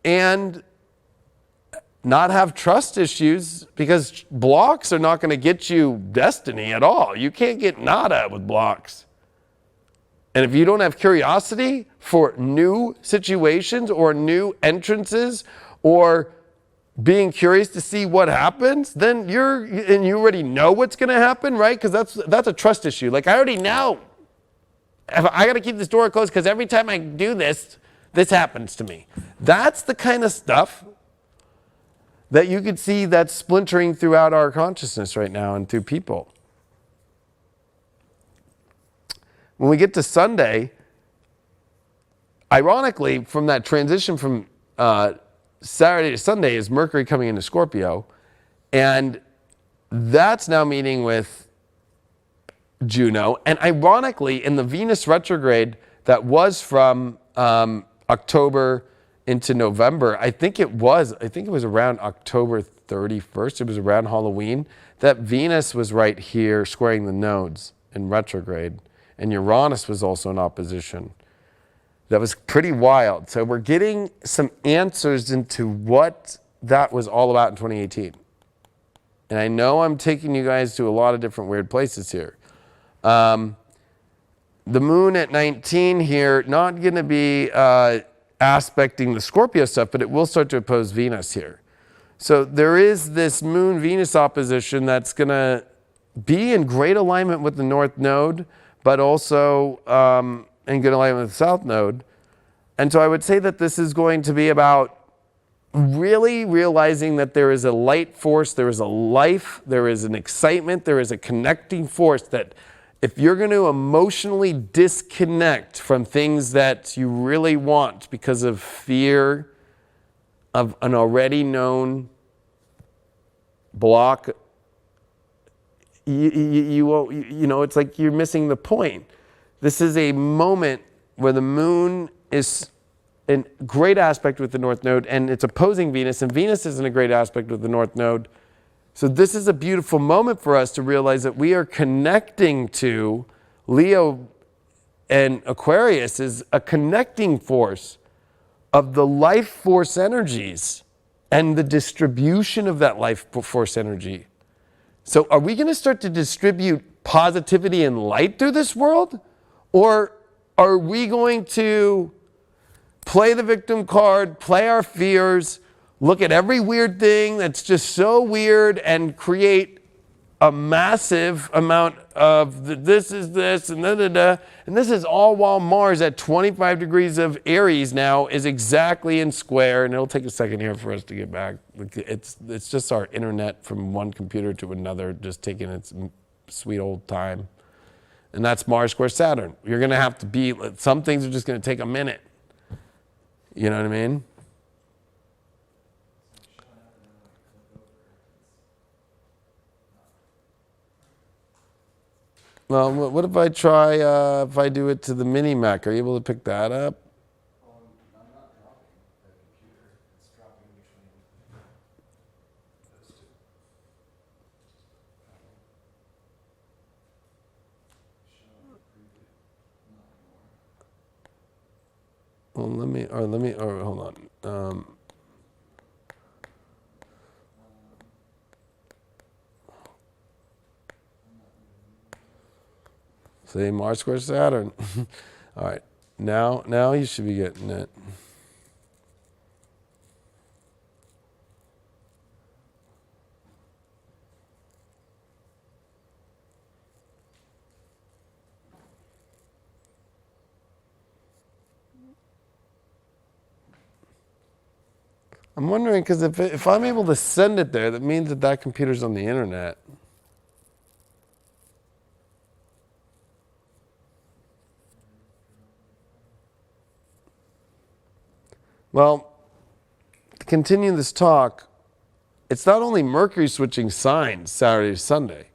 and not have trust issues, because blocks are not going to get you destiny at all. You can't get nada with blocks. And if you don't have curiosity for new situations or new entrances or being curious to see what happens, then you already know what's going to happen, right? Because that's a trust issue. Like, I already know. I got to keep this door closed because every time I do this, this happens to me. That's the kind of stuff that you could see that's splintering throughout our consciousness right now and through people. When we get to Sunday, ironically, from that transition from Saturday to Sunday is Mercury coming into Scorpio, and that's now meeting with Juno. And ironically, in the Venus retrograde that was from October into November, I think it was around October 31st. It was around Halloween. That Venus was right here squaring the nodes in retrograde, and Uranus was also in opposition. That was pretty wild. So we're getting some answers into what that was all about in 2018. And I know I'm taking you guys to a lot of different weird places here. The moon at 19 here, not going to be aspecting the Scorpio stuff, but it will start to oppose Venus here. So there is this moon-Venus opposition that's going to be in great alignment with the North Node, but also in good alignment with the South Node. And so I would say that this is going to be about really realizing that there is a light force, there is a life, there is an excitement, there is a connecting force that if you're going to emotionally disconnect from things that you really want because of fear of an already known block, you won't, it's like you're missing the point. This is a moment where the moon is in great aspect with the North Node, and it's opposing Venus, and Venus is in a great aspect with the North Node. So this is a beautiful moment for us to realize that we are connecting to Leo and Aquarius is a connecting force of the life force energies and the distribution of that life force energy. So are we going to start to distribute positivity and light through this world? Or are we going to play the victim card, play our fears, look at every weird thing that's just so weird and create a massive amount of this is this and da-da-da. And this is all while Mars at 25 degrees of Aries now is exactly in square. And it'll take a second here for us to get back. It's just our internet from one computer to another, just taking its sweet old time. And that's Mars square Saturn. You're going to have to be, some things are just going to take a minute. You know what I mean? Well, what if I try, if I do it to the mini Mac? Are you able to pick that up? I'm not dropping the computer. It's dropping between those two. Well, hold on. See, Mars square Saturn. All right, now you should be getting it. I'm wondering, because if I'm able to send it there, that means that that computer's on the internet. Well, to continue this talk, it's not only Mercury switching signs Saturday to Sunday.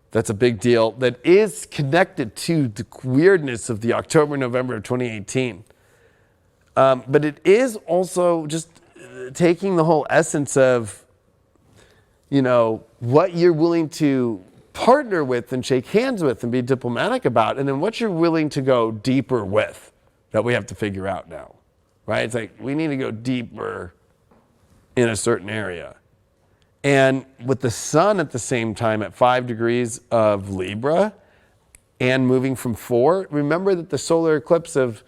That's a big deal. That is connected to the weirdness of the October, November of 2018. But it is also just taking the whole essence of, what you're willing to partner with and shake hands with and be diplomatic about, and then what you're willing to go deeper with that we have to figure out now. Right? It's like we need to go deeper in a certain area. And with the sun at the same time at 5 degrees of Libra and moving from 4, remember that the solar eclipse of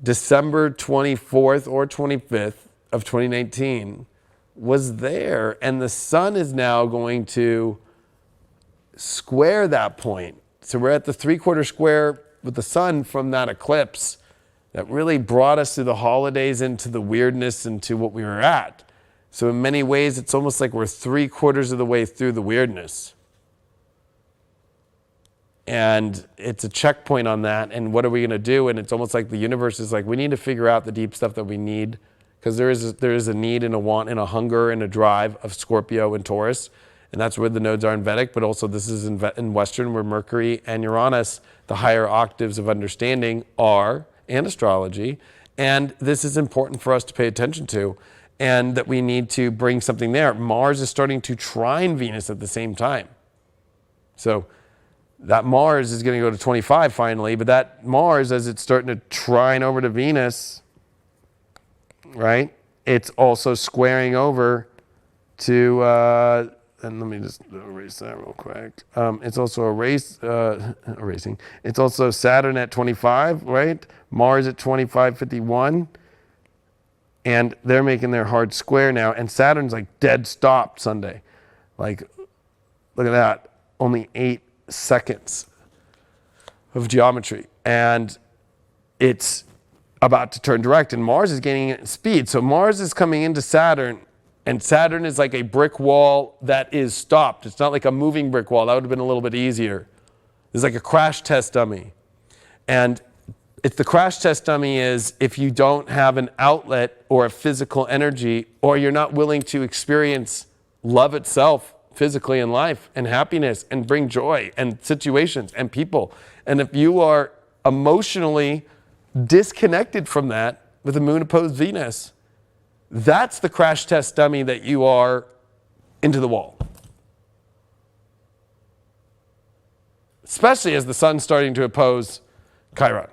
December 24th or 25th of 2019 was there, and the sun is now going to square that point. So we're at the 3/4 square with the sun from that eclipse that really brought us through the holidays into the weirdness into what we were at. So in many ways, it's almost like we're 3/4 of the way through the weirdness. And it's a checkpoint on that. And what are we going to do? And it's almost like the universe is like, we need to figure out the deep stuff that we need, because there is a need and a want and a hunger and a drive of Scorpio and Taurus. And that's where the nodes are in Vedic, but also this is in Western, where Mercury and Uranus, the higher octaves of understanding, are, and astrology. And this is important for us to pay attention to, and that we need to bring something there. Mars is starting to trine Venus at the same time. So that Mars is going to go to 25 finally, but that Mars, as it's starting to trine over to Venus, right, it's also squaring over to, and let me just erase that real quick. It's also erasing. It's also Saturn at 25, right? Mars at 2551. And they're making their hard square now. And Saturn's like dead stop Sunday. Like, look at that. Only 8 seconds of geometry. And it's about to turn direct. And Mars is gaining speed. So Mars is coming into Saturn. And Saturn is like a brick wall that is stopped. It's not like a moving brick wall. That would have been a little bit easier. It's like a crash test dummy. And it's the crash test dummy is if you don't have an outlet or a physical energy, or you're not willing to experience love itself physically in life, and happiness, and bring joy and situations and people. And if you are emotionally disconnected from that with a moon opposed Venus, that's the crash test dummy that you are into the wall. Especially as the sun's starting to oppose Chiron.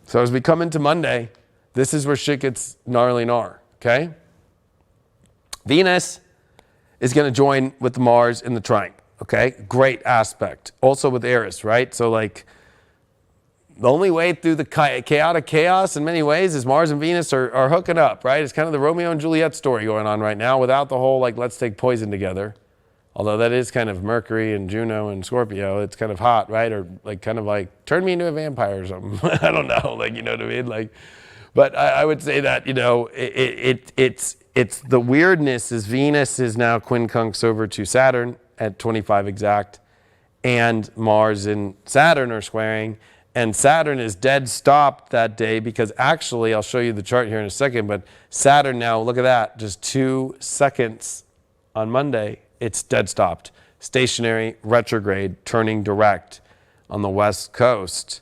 So as we come into Monday, this is where shit gets gnarly gnar, okay? Venus is going to join with Mars in the trine, okay? Great aspect. Also with Aries, right? So like, the only way through the chaotic chaos in many ways is Mars and Venus are hooking up, right? It's kind of the Romeo and Juliet story going on right now without the whole, like, let's take poison together. Although that is kind of Mercury and Juno and Scorpio. It's kind of hot, right? Or like kind of like, turn me into a vampire or something. I don't know, like, you know what I mean? Like, but I would say that, you know, it's the weirdness is Venus is now quincunx over to Saturn at 25 exact. And Mars and Saturn are squaring. And Saturn is dead stopped that day because actually, I'll show you the chart here in a second, but Saturn now, look at that, just 2 seconds on Monday, it's dead stopped. Stationary, retrograde, turning direct on the west coast.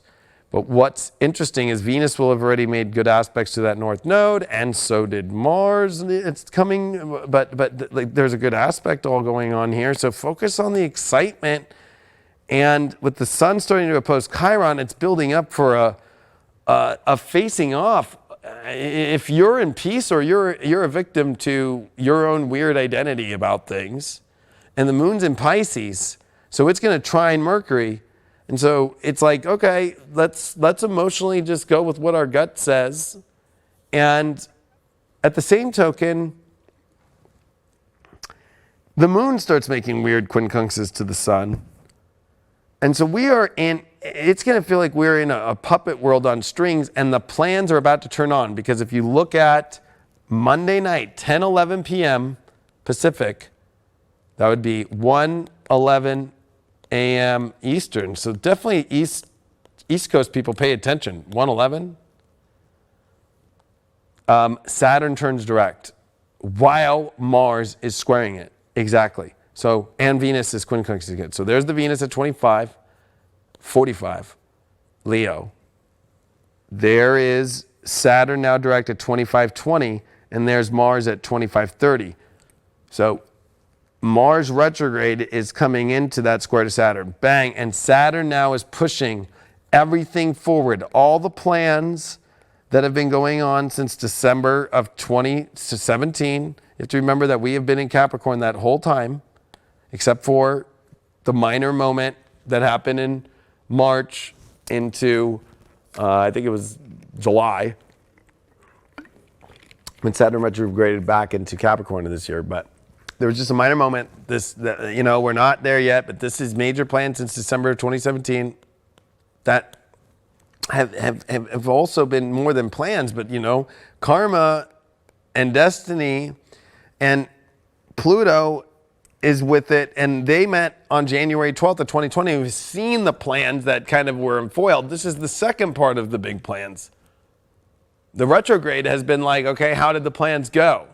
But what's interesting is Venus will have already made good aspects to that north node, and so did Mars. It's coming, but like, there's a good aspect all going on here. So focus on the excitement. And with the sun starting to oppose Chiron, it's building up for a facing off. If you're in peace or you're a victim to your own weird identity about things, and the moon's in Pisces, so it's going to trine Mercury. And so it's like, okay, let's emotionally just go with what our gut says. And at the same token, the moon starts making weird quincunxes to the sun. And so we are in, it's going to feel like we're in a puppet world on strings, and the plans are about to turn on. Because if you look at Monday night, 10:11 p.m. Pacific, that would be 1:11 a.m. Eastern. So definitely East Coast people pay attention. 1:11. Saturn turns direct while Mars is squaring it. Exactly. So, and Venus is quincunxing again. So there's the Venus at 25, 45, Leo. There is Saturn now direct at 25:20, and there's Mars at 25:30. So Mars retrograde is coming into that square to Saturn. Bang. And Saturn now is pushing everything forward. All the plans that have been going on since December of 2017. You have to remember that we have been in Capricorn that whole time, except for the minor moment that happened in March into, I think it was July. when Saturn retrograded back into Capricorn this year, but there was just a minor moment. We're not there yet, but this is major plans since December of 2017 that have also been more than plans, but karma and destiny and Pluto is with it, and they met on January 12th of 2020. We've seen the plans that kind of were unfoiled. This is the second part of the big plans. The retrograde has been like, okay, how did the plans go?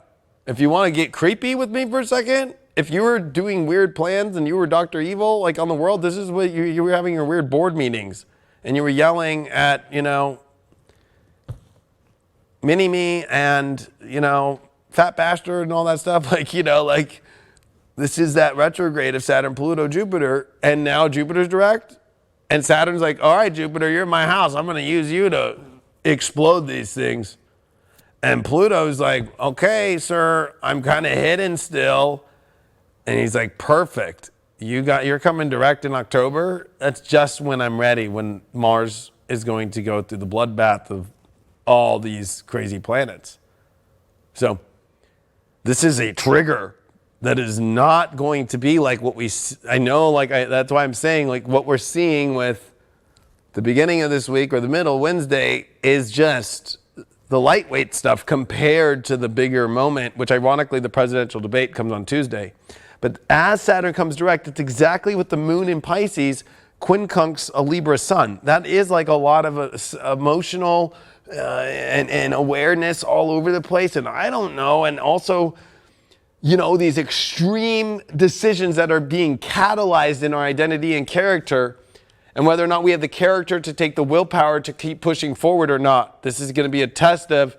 If you want to get creepy with me for a second, if you were doing weird plans and you were Dr. Evil, like on the world, this is what you were having your weird board meetings and you were yelling at, mini-me and, fat bastard and all that stuff. Like this is that retrograde of Saturn, Pluto, Jupiter, and now Jupiter's direct. And Saturn's like, all right, Jupiter, you're in my house. I'm going to use you to explode these things. And Pluto's like, okay, sir, I'm kind of hidden still. And he's like, perfect. You're coming direct in October. That's just when I'm ready, when Mars is going to go through the bloodbath of all these crazy planets. So this is a trigger that is not going to be like what that's why I'm saying like what we're seeing with the beginning of this week or the middle, Wednesday, is just the lightweight stuff compared to the bigger moment, which ironically the presidential debate comes on Tuesday. But as Saturn comes direct, it's exactly what the moon in Pisces quincunx a Libra sun. That is like a lot of emotional and awareness all over the place. And I don't know. And also, these extreme decisions that are being catalyzed in our identity and character, and whether or not we have the character to take the willpower to keep pushing forward or not. This is going to be a test of,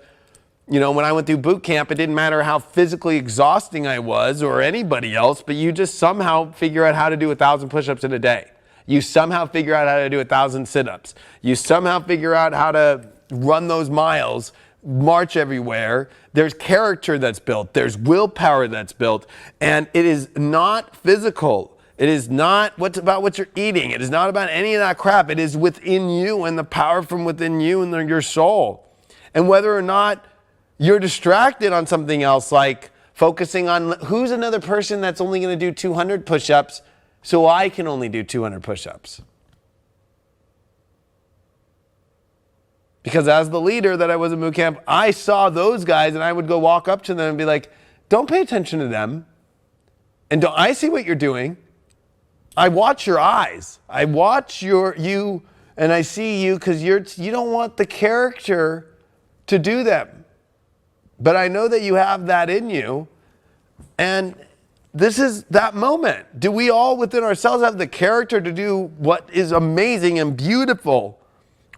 when I went through boot camp, it didn't matter how physically exhausting I was or anybody else, but you just somehow figure out how to do 1,000 push-ups in a day. You somehow figure out how to do 1,000 sit-ups. You somehow figure out how to run those miles, march everywhere. There's character that's built. There's willpower that's built. And it is not physical. It is not about what you're eating. It is not about any of that crap. It is within you and the power from within you and your soul. And whether or not you're distracted on something else, like focusing on who's another person that's only going to do 200 push-ups so I can only do 200 push-ups. Because as the leader that I was in boot camp, I saw those guys and I would go walk up to them and be like, don't pay attention to them. And I see what you're doing. I watch your eyes. I watch you and I see you because you don't want the character to do them. But I know that you have that in you. And this is that moment. Do we all within ourselves have the character to do what is amazing and beautiful?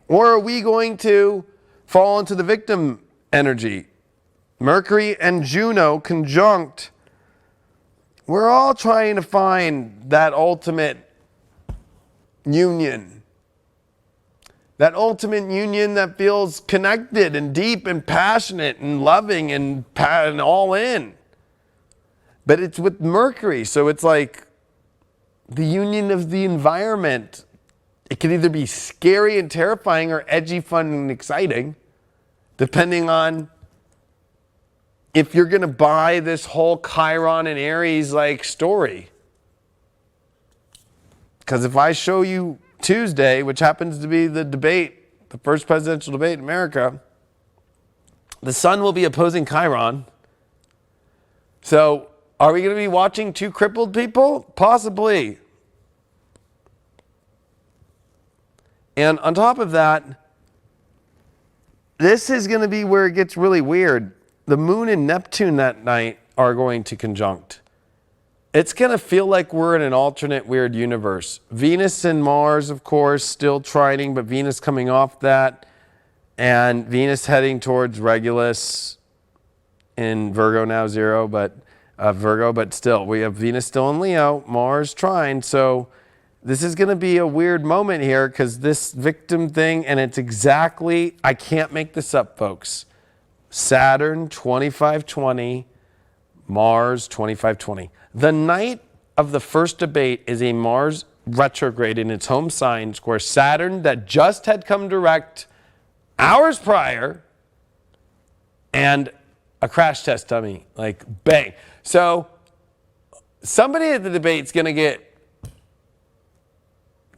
Or are we going to fall into the victim energy? Mercury and Juno conjunct. We're all trying to find that ultimate union. That ultimate union that feels connected and deep and passionate and loving and all in. But it's with Mercury, so it's like the union of the environment. It can either be scary and terrifying or edgy, fun, and exciting, depending on if you're going to buy this whole Chiron and Aries like story. Because if I show you Tuesday, which happens to be the debate, the first presidential debate in America, the sun will be opposing Chiron. So are we going to be watching two crippled people? Possibly. And on top of that, this is going to be where it gets really weird. The moon and Neptune that night are going to conjunct. It's going to feel like we're in an alternate weird universe. Venus and Mars, of course, still trining, but Venus coming off that. And Venus heading towards Regulus in Virgo now, Virgo, but still, we have Venus still in Leo, Mars trine. So this is going to be a weird moment here because this victim thing, and it's exactly, I can't make this up, folks. Saturn 2520, Mars 2520. The night of the first debate is a Mars retrograde in its home sign, where Saturn, that just had come direct hours prior, and a crash test dummy, like bang. So somebody at the debate's going to get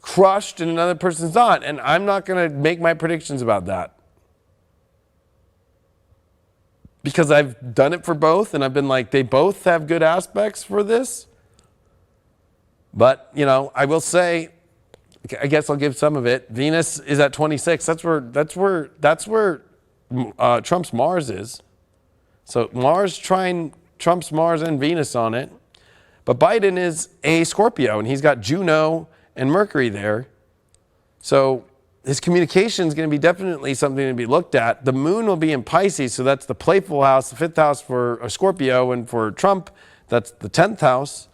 crushed and another person's not, and I'm not going to make my predictions about that. Because I've done it for both, and I've been like, they both have good aspects for this. But, you know, I will say, I guess I'll give some of it. Venus is at 26. That's where Trump's Mars is. So Mars trine Trump's Mars and Venus on it. But Biden is a Scorpio, and he's got Juno and Mercury there. So his communication is going to be definitely something to be looked at. The moon will be in Pisces, so that's the playful house, the 5th house for a Scorpio, and for Trump, that's the 10th house.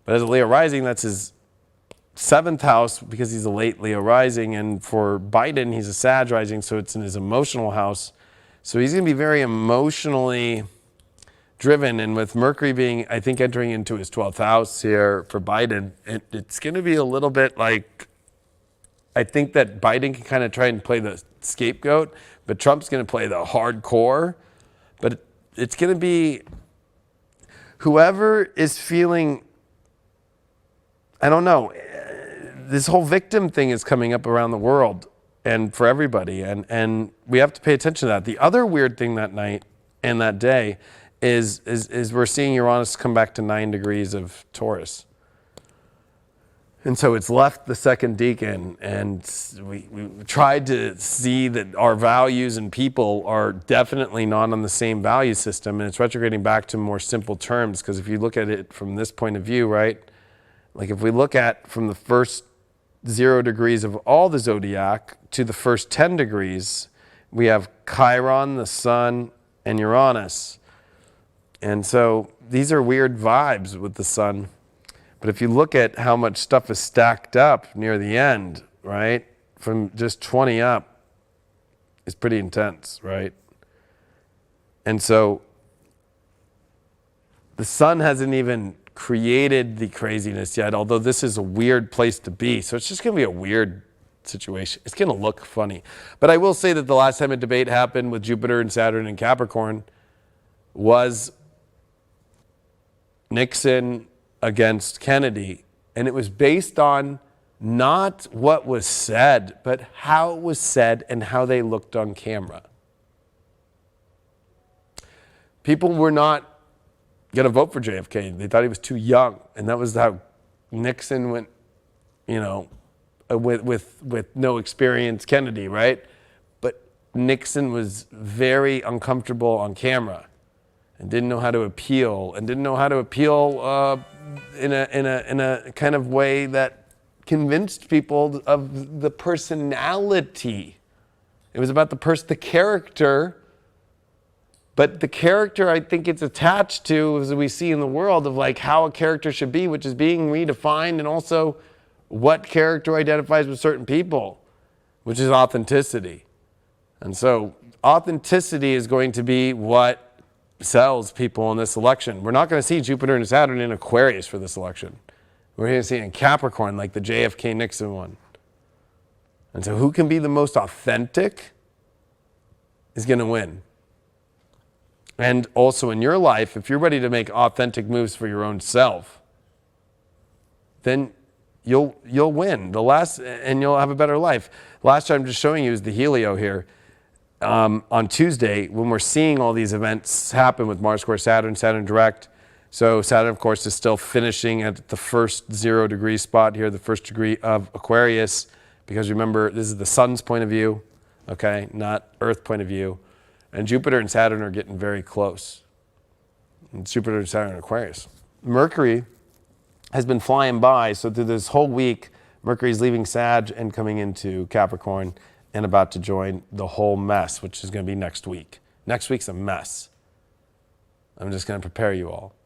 But as a Leo rising, that's his 7th house because he's a late Leo rising. And for Biden, he's a Sag rising, so it's in his emotional house. So he's going to be very emotionally driven. And with Mercury being, I think, entering into his 12th house here for Biden, it's going to be a little bit like, I think that Biden can kind of try and play the scapegoat, but Trump's going to play the hardcore. But it's going to be whoever is feeling, I don't know, this whole victim thing is coming up around the world and for everybody. And we have to pay attention to that. The other weird thing that night and that day is we're seeing Uranus come back to 9 degrees of Taurus. And so it's left the second decan, and we tried to see that our values and people are definitely not on the same value system, and it's retrograding back to more simple terms, because if you look at it from this point of view, right, like if we look at from the first 0 degrees of all the zodiac to the first 10 degrees, we have Chiron, the sun, and Uranus. And so these are weird vibes with the sun. But if you look at how much stuff is stacked up near the end, right, from just 20 up, it's pretty intense, right? And so the sun hasn't even created the craziness yet, although this is a weird place to be. So it's just going to be a weird situation. It's going to look funny. But I will say that the last time a debate happened with Jupiter and Saturn and Capricorn was Nixon against Kennedy, and it was based on not what was said, but how it was said and how they looked on camera. People were not going to vote for JFK. They thought he was too young, and that was how Nixon went, you know, with no experience, Kennedy, right? But Nixon was very uncomfortable on camera and didn't know how to appeal, in a kind of way that convinced people of the personality. It was about the character, but the character I think it's attached to, as we see in the world, of like how a character should be, which is being redefined, and also what character identifies with certain people, which is authenticity. And so authenticity is going to be what sells people in this election. We're not going to see Jupiter and Saturn in Aquarius for this election. We're going to see it in Capricorn, like the JFK Nixon one. And so who can be the most authentic is going to win. And also in your life, if you're ready to make authentic moves for your own self, then you'll win. And you'll have a better life. Last time I'm just showing you is the helio here. On Tuesday, when we're seeing all these events happen with Mars square Saturn, Saturn direct. So Saturn, of course, is still finishing at the first 0 degree spot here, the first degree of Aquarius, because remember, this is the sun's point of view, okay, not Earth point of view. And Jupiter and Saturn are getting very close. And Jupiter and Saturn in Aquarius. Mercury has been flying by, so through this whole week, Mercury is leaving Sag and coming into Capricorn, and about to join the whole mess, which is going to be next week. Next week's a mess. I'm just going to prepare you all.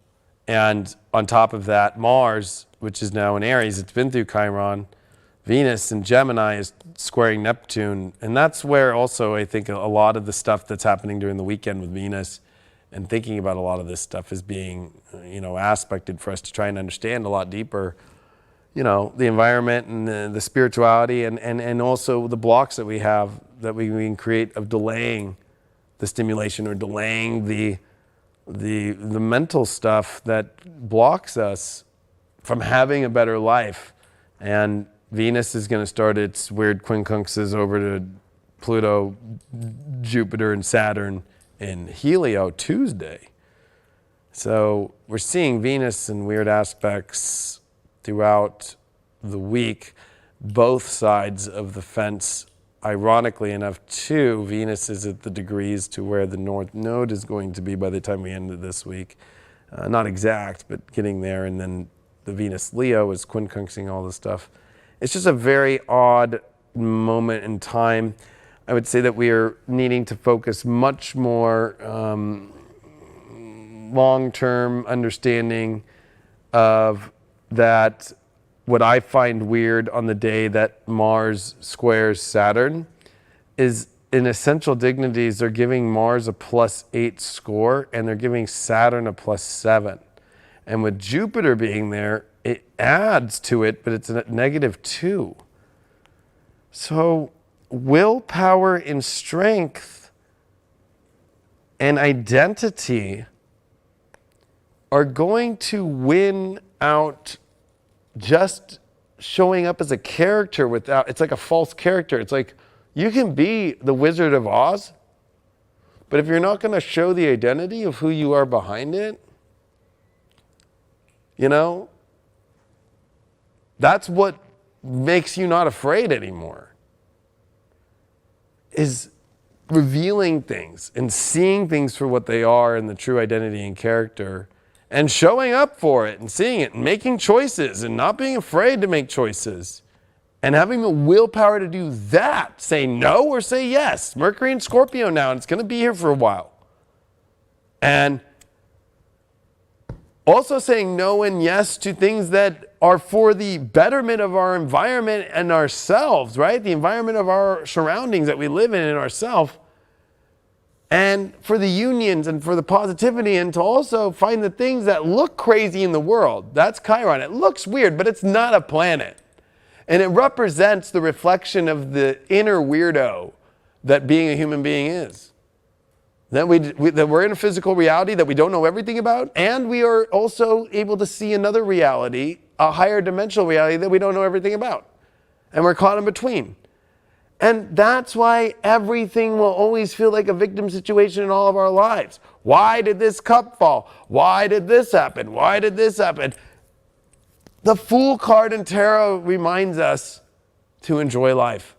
And on top of that, Mars, which is now in Aries, it's been through Chiron. Venus in Gemini is squaring Neptune. And that's where also I think a lot of the stuff that's happening during the weekend with Venus and thinking about a lot of this stuff is being, aspected for us to try and understand a lot deeper, the environment and the spirituality and also the blocks that we have that we can create of delaying the stimulation or delaying the the mental stuff that blocks us from having a better life. And Venus is going to start its weird quincunxes over to Pluto, Jupiter, and Saturn in Helio Tuesday. So we're seeing Venus in weird aspects throughout the week, both sides of the fence. Ironically enough, too, Venus is at the degrees to where the North Node is going to be by the time we end this week. Not exact, but getting there. And then the Venus Leo is quincunxing all this stuff. It's just a very odd moment in time. I would say that we are needing to focus much more long-term understanding of that. What I find weird on the day that Mars squares Saturn is in essential dignities, they're giving Mars a +8 score and they're giving Saturn a +7. And with Jupiter being there, it adds to it, but it's a -2. So willpower and strength and identity are going to win out just showing up as a character without, it's like a false character. It's like you can be the Wizard of Oz, but if you're not going to show the identity of who you are behind it, you know, that's what makes you not afraid anymore, is revealing things and seeing things for what they are and the true identity and character, and showing up for it and seeing it and making choices and not being afraid to make choices and having the willpower to do that. Say no or say yes. Mercury in Scorpio now, and it's going to be here for a while. And also saying no and yes to things that are for the betterment of our environment and ourselves, right? The environment of our surroundings that we live in and ourselves. And for the unions and for the positivity, and to also find the things that look crazy in the world. That's Chiron. It looks weird, but it's not a planet. And it represents the reflection of the inner weirdo that being a human being is. That we're in a physical reality that we don't know everything about, and we are also able to see another reality, a higher dimensional reality that we don't know everything about. And we're caught in between. And that's why everything will always feel like a victim situation in all of our lives. Why did this cup fall? Why did this happen? Why did this happen? The Fool card in tarot reminds us to enjoy life.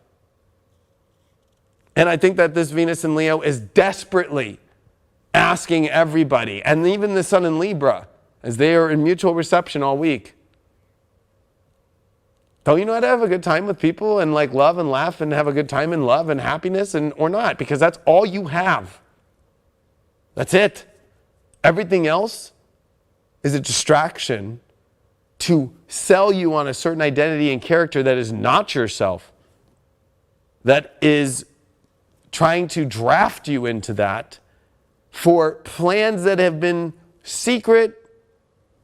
And I think that this Venus in Leo is desperately asking everybody, and even the Sun in Libra, as they are in mutual reception all week, don't you know how to have a good time with people and like love and laugh and have a good time in love and happiness, and or not? Because that's all you have. That's it. Everything else is a distraction to sell you on a certain identity and character that is not yourself, that is trying to draft you into that for plans that have been secret,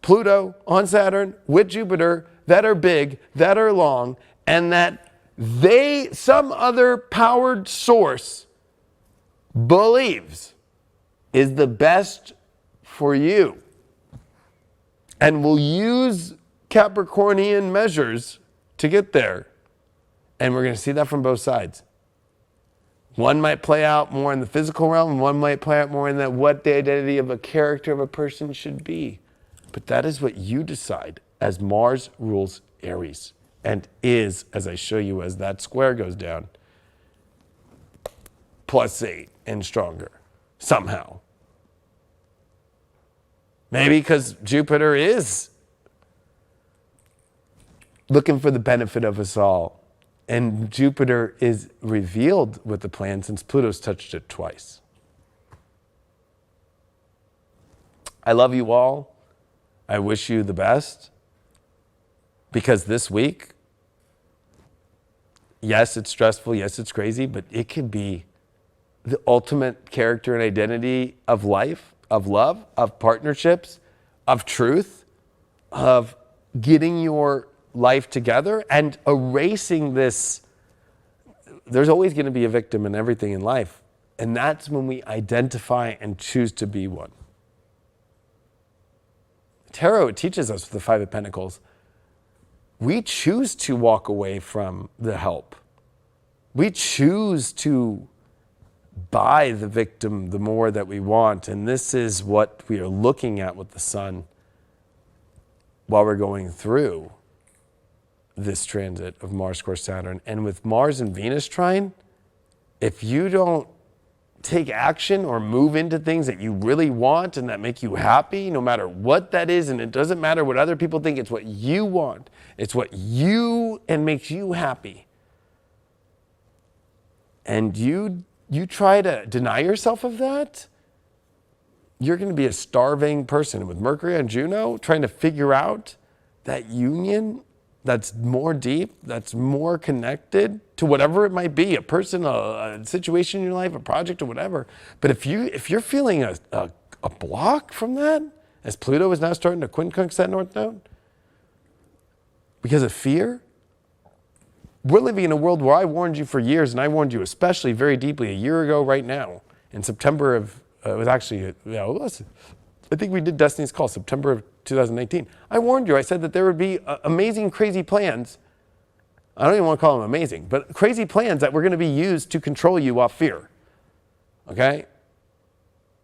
Pluto on Saturn with Jupiter, that are big, that are long, and that some other powered source believes is the best for you, and will use Capricornian measures to get there. And we're going to see that from both sides. One might play out more in the physical realm, and one might play out more in that what the identity of a character of a person should be. But that is what you decide, as Mars rules Aries, and is, as I show you as that square goes down, +8 and stronger, somehow. Maybe because Jupiter is looking for the benefit of us all. And Jupiter is revealed with the plan since Pluto's touched it twice. I love you all. I wish you the best. Because this week, yes, it's stressful, yes, it's crazy, but it could be the ultimate character and identity of life, of love, of partnerships, of truth, of getting your life together and erasing this. There's always going to be a victim in everything in life. And that's when we identify and choose to be one. Tarot teaches us with the Five of Pentacles, we choose to walk away from the help. We choose to buy the victim the more that we want. And this is what we are looking at with the sun while we're going through this transit of Mars square Saturn. And with Mars and Venus trine, if you don't take action or move into things that you really want and that make you happy, no matter what that is, and it doesn't matter what other people think, it's what you want. It's what you and makes you happy. And you try to deny yourself of that, you're going to be a starving person. With Mercury and Juno, trying to figure out that union that's more deep, that's more connected to whatever it might be, a person, a situation in your life, a project, or whatever. But if you're feeling a block from that, as Pluto is now starting to quincunx that North Node, because of fear, we're living in a world where I warned you for years, and I warned you especially very deeply a year ago right now, in September of, it was actually, I think we did Destiny's Call, September of 2018. I warned you, I said that there would be amazing, crazy plans. I don't even want to call them amazing, but crazy plans that were going to be used to control you off fear. Okay?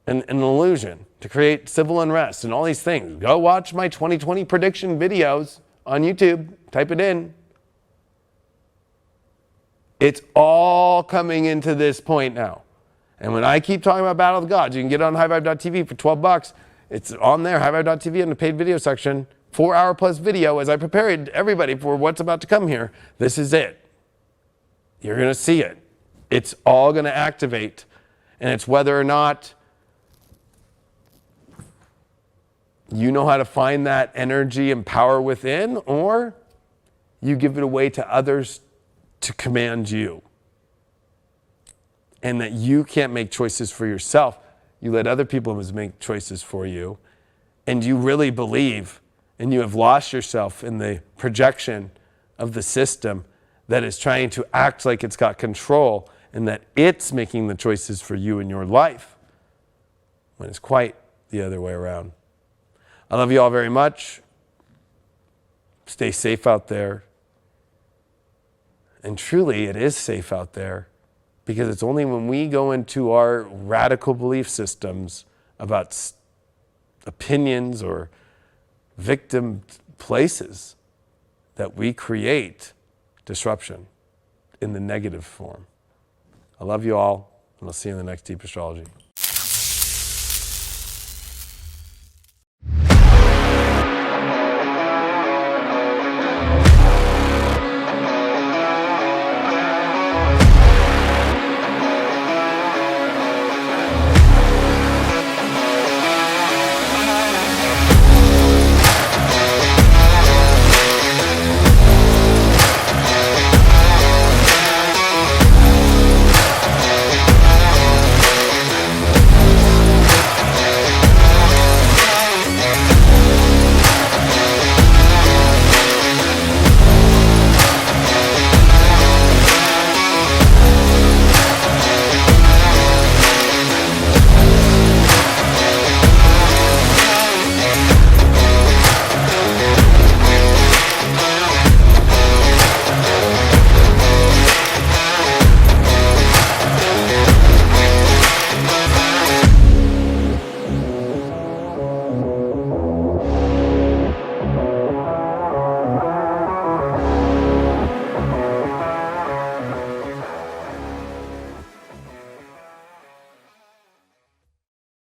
And an illusion to create civil unrest and all these things. Go watch my 2020 prediction videos on YouTube. Type it in. It's all coming into this point now. And when I keep talking about Battle of the Gods, you can get it on highvibe.tv for $12. It's on there, highvibe.tv in the paid video section. 4-hour plus video as I prepared everybody for what's about to come here. This is it. You're going to see it. It's all going to activate. And it's whether or not you know how to find that energy and power within, or you give it away to others to command you. And that you can't make choices for yourself. You let other people make choices for you. And you really believe, and you have lost yourself in the projection of the system that is trying to act like it's got control and that it's making the choices for you in your life, when it's quite the other way around. I love you all very much. Stay safe out there. And truly, it is safe out there, because it's only when we go into our radical belief systems about opinions or victim places that we create disruption in the negative form. I love you all, and I'll see you in the next Deep Astrology.